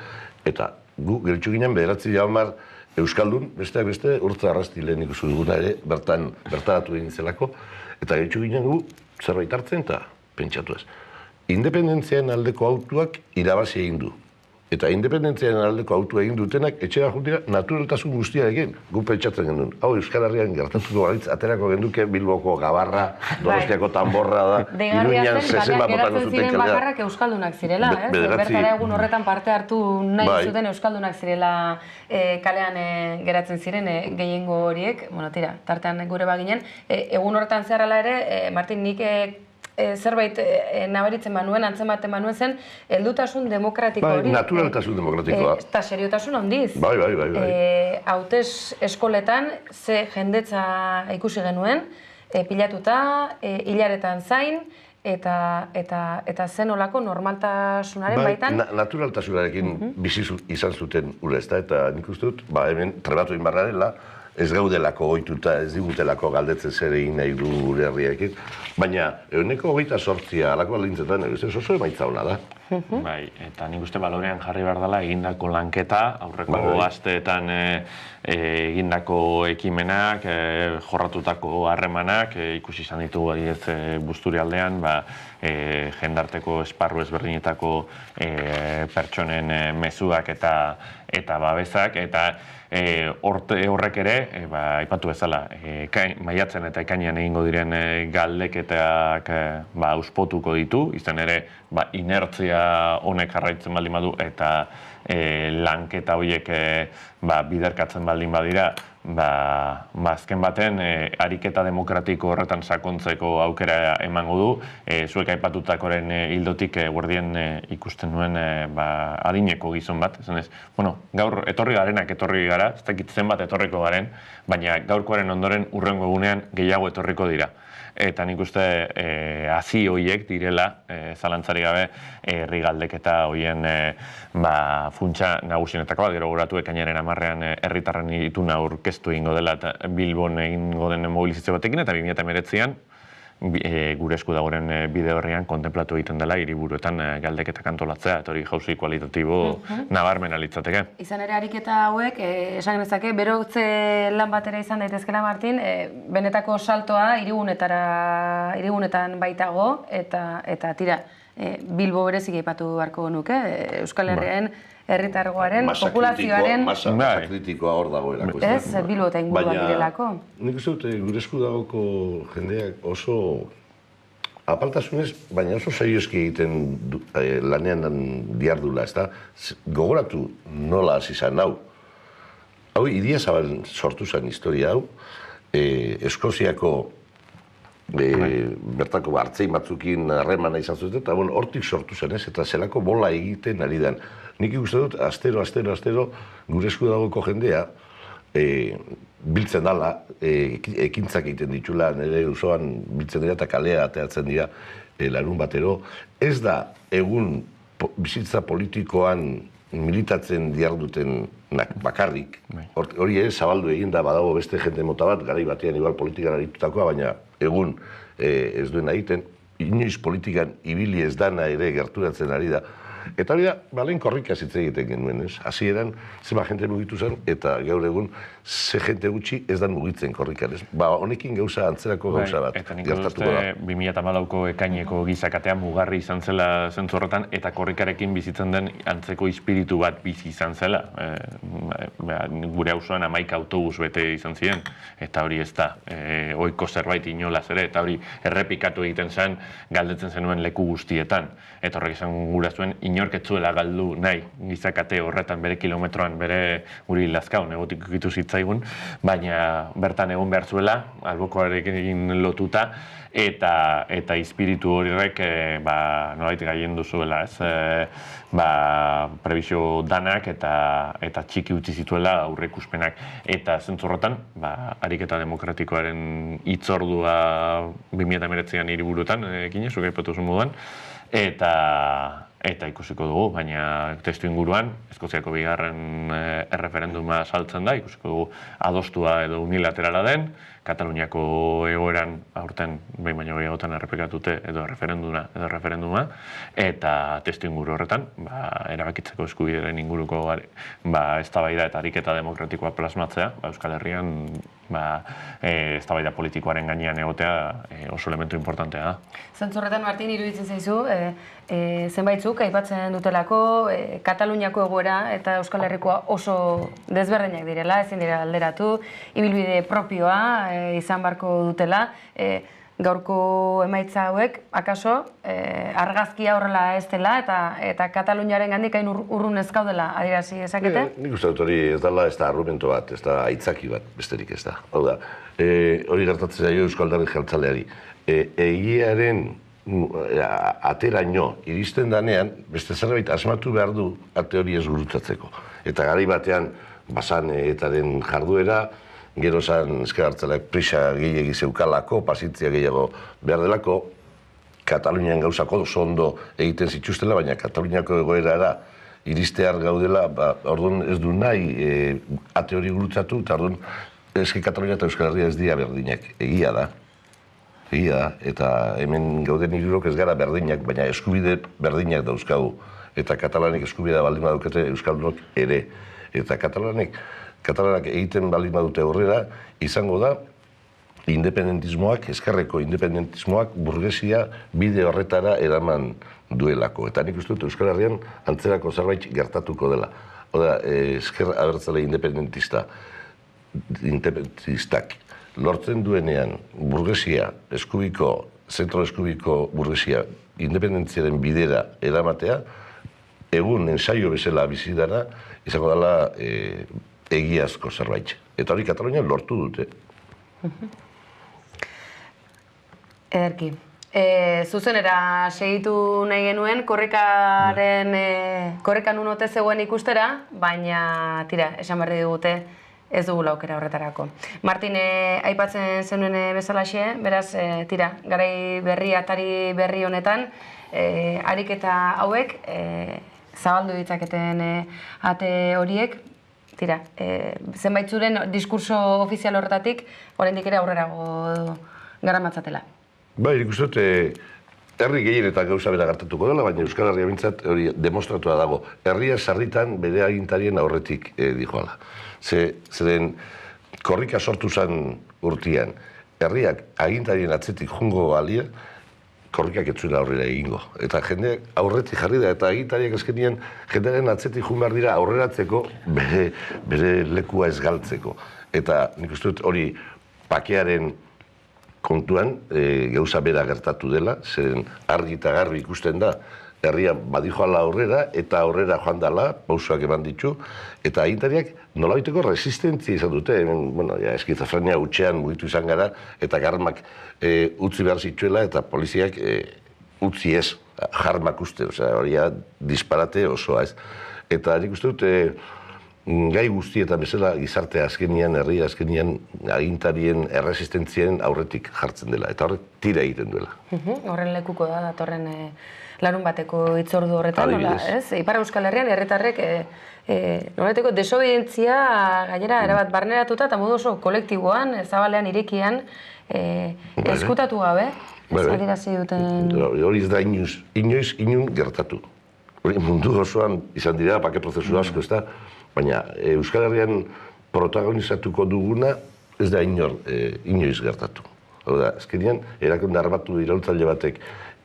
eta gu gelditu ginen 9 Euskaldun, besteak beste, Urtza Arrasti lehen ikusi duguna ere, bertaratu egin zelako, eta gelditu ginen gu zerbait hartzen eta pentsatu ez. Independentziaren aldeko autuak irabazi egin du. Eta independentziaren aldeko autua egin dutenak etxera juntira naturaltasun guztiarekin. Gu pentsatzen genuen. Hau Euskal Herrian gertatuko balitz, aterako genduke Bilboko Gabarra, Donostiako Tanborra da, Iruñan zezen bat botan zuten ziren bakarrak euskaldunak zirela, bertara egun horretan parte hartu nahi zuten euskaldunak zirela kalean geratzen ziren gehiengo horiek, bueno, tira, tartean gure baginen. Egun horretan zeharrela ere, Martin, nik zerbait nabaritzen manuen, antzematen manuen zen, heldutasun demokratiko hori. Bai, naturaltasun demokratikoa. Eta seriotasun handiz. Bai. Hautez eskoletan ze jendetza ikusi genuen, pilatuta, hilaretan zain, eta zen olako normaltasunaren baitan. Naturaltasunarekin bizi izan zuten ura ezta, eta nik uste dut, hemen trebatu inbarrarela, ez gaudelako ohituta, ez digutelako galdetzen zer egin nahi du gure herriarekin, baina 28 alako aldintzetan oso emaitza hona da. Bai, eta nik uste balorean jarri behar dela egindako lanketa, aurreko asteetan egindako ekimenak, jorratutako harremanak, ikusi izan ditugu Busturialdean, jendarteko esparru ezberdinetako pertsonen mezuak eta babesak, eta horrek ere, aipatu bezala, maiatzen eta ekainean egingo diren galdeketak auspotuko ditu, izan ere inertzia honek jarraitzen baldin badu eta lanketa horiek biderkatzen baldin badira, azken baten ariketa demokratiko horretan sakontzeko aukera emango du. Zuek aipatutakoren hildotik guardien ikusten nuen adineko gizon bat. Gaur etorri garenak etorri gara, ez dakit zenbat etorriko garen, baina gaurkoaren ondoren hurrengo egunean gehiago etorriko dira. Eta nik uste hazi horiek direla, zalantzari gabe, herri galdeketa horien funtsa nagusienetako bat, gero goratu ekainaren 10ean herritarren ituna aurkeztu egingo dela eta Bilbon egingo den mobilizazio batekin, eta 2019an gure esku dagoen bide horrean kontemplatu egiten dela hiriburuetan galdeketak antolatzea, eta hori jauzi kualitatibo nabarmena litzateke. Izan ere ariketa hauek, esan genezake, berotze lan batera izan daitezkela, Martin, benetako saltoa hirigunetan baitago, eta tira, Bilbo berezik aipatu beharko nuke, Euskal Herriaren herritargoaren, populazioaren... Masa kritikoa hor dagoelako. Ez, Bilbo eta inguruan direlako. Nik uste dut, gure esku dagoko jendeak oso apaltasunez, baina oso saioeski egiten lanean diardula, ezta? Gogoratu nola hasi zen hau. Hau, Idiazabal sortu zen historia hau, Eskoziako bertako hartzein batzukin harremana izan zuten, eta hortik sortu zen ez, eta zelako bola egiten ari den. Nik ikusten dut, astero, gure esku dagoko jendea, biltzen dala, ekintzak egiten ditula, nire usoan biltzen dira eta kalea ateatzen dira larun batero. Ez da, egun bizitza politikoan militatzen diardutenak bakarrik, hori ere zabaldu egin da badago beste jende mota bat, garai batean igual politikan aritutakoa, baina egun ez duena egiten, inoiz politikan ibili ez dana ere gerturatzen ari da. Eta hori da, balen korrika hitz egiten genuen, ez? Hasieran zema jente mugitu zen, eta gaur egun ze jente gutxi ez da mugitzen korrikan, ez? Honekin gauza antzerako gauza bat gertatuko da. Eta nik uste 2014ko ekaineko gizakatea mugarri izan zela zentzu horretan, eta korrikarekin bizitzen den antzeko espiritu bat bizi izan zela. Gure auzoan 11 autobus bete izan ziren, eta hori ez da ohiko zerbait inolaz ere, eta hori errepikatu egiten zen galdetzen zenuen leku guztietan. Eta horrek izan gura zuen inork ez zuela galdu nahi gizakate horretan bere kilometroan bere Uri Lazkaon egotik ukitu zitzaigun, baina bertan egon behar zuela, albokoarekin lotuta, eta espiritu horrek nolait gaien duzuela, prebizio danak eta txiki utzi zituela aurreikuspenak. Eta zentzorrotan, ariketa demokratikoaren hitzordua 2019an hiriburuetan ekin zuk aipatu zuen moduan, eta ikusiko dugu, baina testu inguruan, Eskoziako bigarren erreferenduma saltzen da, ikusiko dugu adostua edo unilaterala den, Kataluniako egoeran aurten behin baino gehiagotan errepikatute edo referenduma, eta testu inguru horretan, erabakitzeko eskubideren inguruko eztabaida eta ariketa demokratikoa plasmatzea, Euskal Herrian eztabaida politikoaren gainean egotea oso elementu importantea da. Zentzorretan, Martin, iruditzen zaizu, zenbaitzuk aipatzen dutelako Kataluniako egoera eta Euskal Herrikoa oso desberdinak direla, ezin dira alderatu, ibilbide propioa izan barko dutela. Gaurko emaitza hauek, akaso, argazkia horrela ez dela eta Kataluniaren gandik hain urrun ez gaudela adierazi ezakete? Nik uste dut hori ez dela, ez da argumento bat, ez da aitzaki bat, besterik ez da. Hau da, hori gertatzen zaio Eusko Alderdi Jeltzaleari. Egiaren ateraino iristen danean, beste zerbait asmatu behar du ate hori ez gurutzatzeko. Eta garai batean, basan etaren jarduera, gero zan Ezker Abertzaleak prisa gehiagi zeukalako, pazientzia gehiago behar delako, Katalunian gauzako oso ondo egiten zituztela, baina Kataluniako egoerara iristear gaudela, orduan ez du nahi ate hori gurutzatu, eta orduan eski Katalunia eta Euskal Herria ez dira berdinak. Egia da, eta hemen gauden hirurok ez gara berdinak, baina eskubide berdinak dauzkagu. Eta Katalanek eskubidea baldin badukete Euskaldunok ere. Eta Katalanak egiten baldin badute aurrera, izango da independentismoak, ezkerreko independentismoak burgesia bide horretara eraman duelako. Eta nik uste dut Euskal Herrian antzerako zerbait gertatuko dela. Oda, Ezker Abertzale independentistak lortzen duenean burgesia zentro eskubiko burgesia independentziaren bidera eramatea, egun ensaio bezala bizidara, izango dela egiazko zerbait. Eta hori Katalunian lortu dute. Ederki. Zuzenera segitu nahi genuen, korrikan unote zegoen ikustera, baina tira, esan berri digute ez dugula aukera horretarako. Martin, aipatzen zenuen bezalaxe, beraz, tira, garai berri, atari berri honetan, ariketa hauek, zabaldu ditzaketen ate horiek, tira, zenbait zuren diskurso ofizial horretatik, oraindik ere aurrerago garamatzatela. Bai, nik uste dut, herri gehienetan gauza bera gertatuko dela, baina Euskal Herria bintzat hori demostratua dago. Herria sarritan bere agintarien aurretik dijoala. Zeren korrika sortu zen urtean, herriak agintarien atzetik jungo alia, korrikak ez zuela aurrera egingo. Eta jende aurretik jarri da, eta agintariak azkenean jendearen atzetik jun behar dira aurreratzeko bere lekua ez galtzeko. Eta nik uste dut hori pakearen kontuan gauza bera gertatu dela, zeren argi eta garbi ikusten da, herria badijoala aurrera, eta aurrera joan dela, pausoak eman ditu, eta agintariak nolabaiteko resistentzia izan dute, eskizofrenia hutsean mugitu izan gara, eta garmak utzi behar zituela, eta poliziak utzi ez, jarmak uste, hori disparate osoa ez. Eta nik uste dute, gai guztietan bezala gizartea azkenian, herria azkenian agintarien erresistentzien aurretik jartzen dela, eta horret tira egiten duela. Horren lekuko da, datorren larun bateko hitzordu horretan, nola, ez? Ipar Euskal Herrian herritarrek nolateko desobedientzia gainera erabat barneratuta eta modu oso kolektiboan, zabalean, irekian, eskutatu gabe, adierazi duten... Hori ez da inoiz inun gertatu. Mundu osoan izan dira, pake prozesu asko, ez da, baina Euskal Herrian protagonizatuko duguna ez da inoiz gertatu. Hau da, azkenean, erakunde armatu iraultzaile batek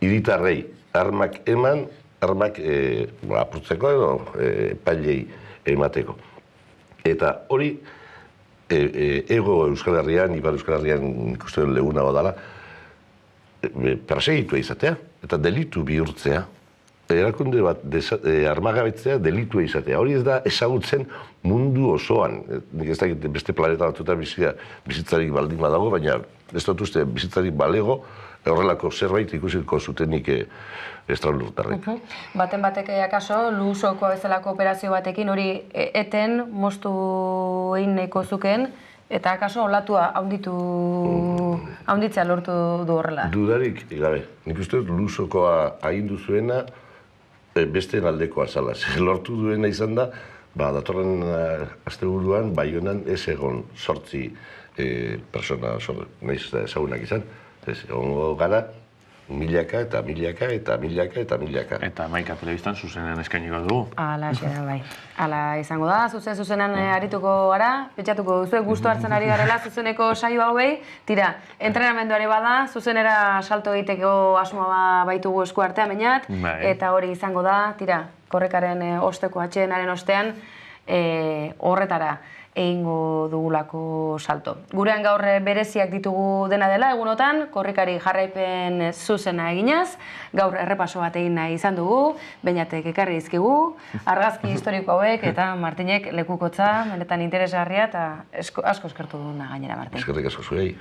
hiritarrei armak eman, armak apurtzeko edo pailei emateko. Eta hori, ego Euskal Herrian, Ipar Euskal Herrian ikusten legunago dela, persegitua izatea eta delitu bihurtzea erakunde bat armagabetzea delitua izatea. Hori ez da ezagutzen mundu osoan. Nik ez dakit beste planeta batzuetan bizitzarik baldin badago, baina ez dut uste bizitzarik balego horrelako zerbait ikusiko zutenik estralurtarrek. Baten batek akaso, Luusoko bezalako operazio batekin hori eten moztu egin nahiko zuken, eta akaso olatua haunditzea lortu du horrela. Dudarik, gabe, nik uste dut Luusokoa agindu zuena besteen aldekoa zala. Lortu duena izan da, datorren asteburuan Baionan ez egon 8 persona nahiz ezagunak izan. Egongo gara, milaka eta milaka eta milaka eta milaka. Eta Hamaika Telebistan zuzenean eskainiko dugu. Ala, bai. Ala izango da, zuzenan arituko gara, pentsatuko duzu, gustu hartzen ari garela zuzeneko saio hauei. Tira, entrenamenduare bada, zuzenera salto egiteko asmoa baitugu esku artean bainat, eta hori izango da, tira, korrekaren osteko atxeenaren ostean, horretara egingo dugulako salto. Gurean gaur bereziak ditugu dena dela egunotan, korrikari jarraipen zuzena eginaz, gaur errepaso bat egin nahi izan dugu, Beñatek ekarri dizkigu, argazki historiko hauek eta Martinek lekukotza, benetan interesgarria eta asko eskertu duna gainera, Martin. Eskerrik asko zuei.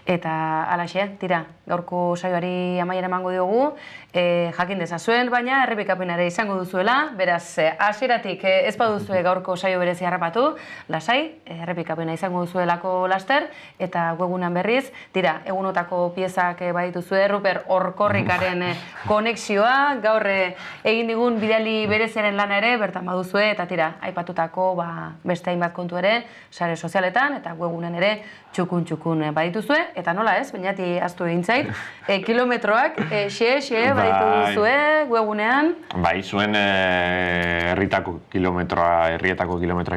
Eta alaxe, tira, gaurko saioari amaiera emango diogu, jakin dezazuen, baina errepikapenare izango duzuela, beraz, hasieratik ez baduzue gaurko saio berezi harrapatu, lasai, errepikapena izango duzuelako laster, eta webunean berriz, tira, egunotako piezak badituzue, Ruper Orkorrikaren konexioa, gaur egin digun bidali bereziaren lana ere, bertan baduzue, eta tira, aipatutako beste hainbat kontu ere, sare sozialetan, eta webunean ere, txukun badituzue, eta nola ez, Beñati aztu egin zait, kilometroak, baditu duzue, webunean. Bai, zuen herrietako kilometroa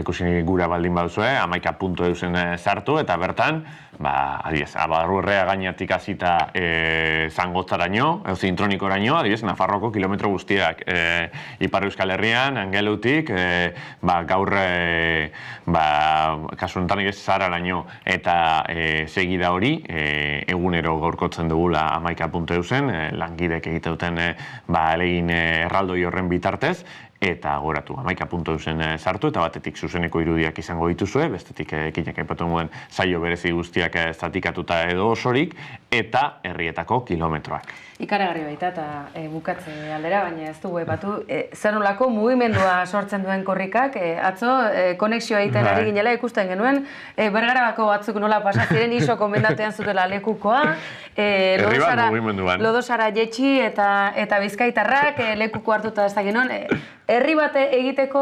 ikusi gura baldin baduzue, hamaika.eusen sartu, eta bertan, adibidez, Abarrurrea gainetik hasita Zangotzaraino, Zintronikoraino, adibidez, Nafarroko kilometro guztiak. Ipar Euskal Herrian, Angelutik, gaur, kasu honetan Zararaino, eta segida hori, egunero gaurkotzen dugula hamaika.eusen, langidek egite duten elegin erraldoi horren bitartez, eta goratu, hamaika.eusen sartu, eta batetik zuzeneko irudiak izango dituzue, bestetik ekinak aipatu duen saio berezi guztiak zatikatuta edo osorik, eta herrietako kilometroak. Ikaragarri baita eta bukatze aldera, baina ez dugu aipatu, zer nolako mugimendua sortzen duen korrikak, atzo konexioa egiten ari ginela ikusten genuen, Bergarabako batzuk nola pasaziren iso konbendatean zutela lekukoa, Lodosara jetxi eta Bizkaitarrak lekuko hartuta ez da genuen, herri bate egiteko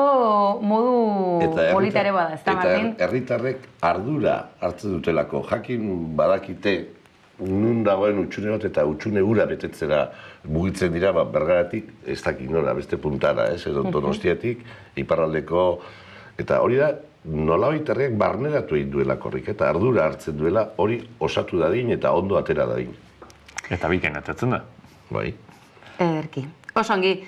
modu polita ere bada, ez da, Martin? Eta herritarrek ardura hartzen dutelako, jakin badakite nun dagoen utxune bat eta utxune ura betetzera mugitzen dira Bergaratik, ez dakit nola, beste puntara, edo Donostiatik, iparraldeko, eta hori da, nolabait herriak barneratu egin duela korrik, eta ardura hartzen duela hori osatu dadin eta ondo atera dadin. Eta biken atatzen da. Bai. Ederki. Osongi,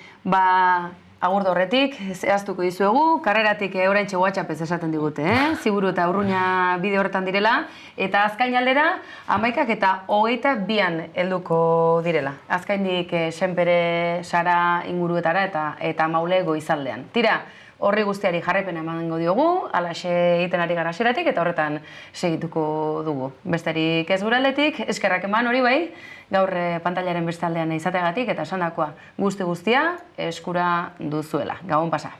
agurdo horretik, zehaztuko dizuegu, karreratik oraintxe WhatsAppez esaten digute, Ziburu eta Urruña bide horretan direla, eta azkain aldera, 11 eta 22an helduko direla. Azkaindik Senpere, Sara inguruetara eta Maule goizaldean. Tira, horri guztiari jarraipena emango diogu, alaxe egiten ari gara hasieratik eta horretan segituko dugu. Besterik ez gure aldetik, eskerrak eman hori bai, gaur pantailaren beste aldean izateagatik eta esandakoa guztia eskura duzuela. Gabon pasa.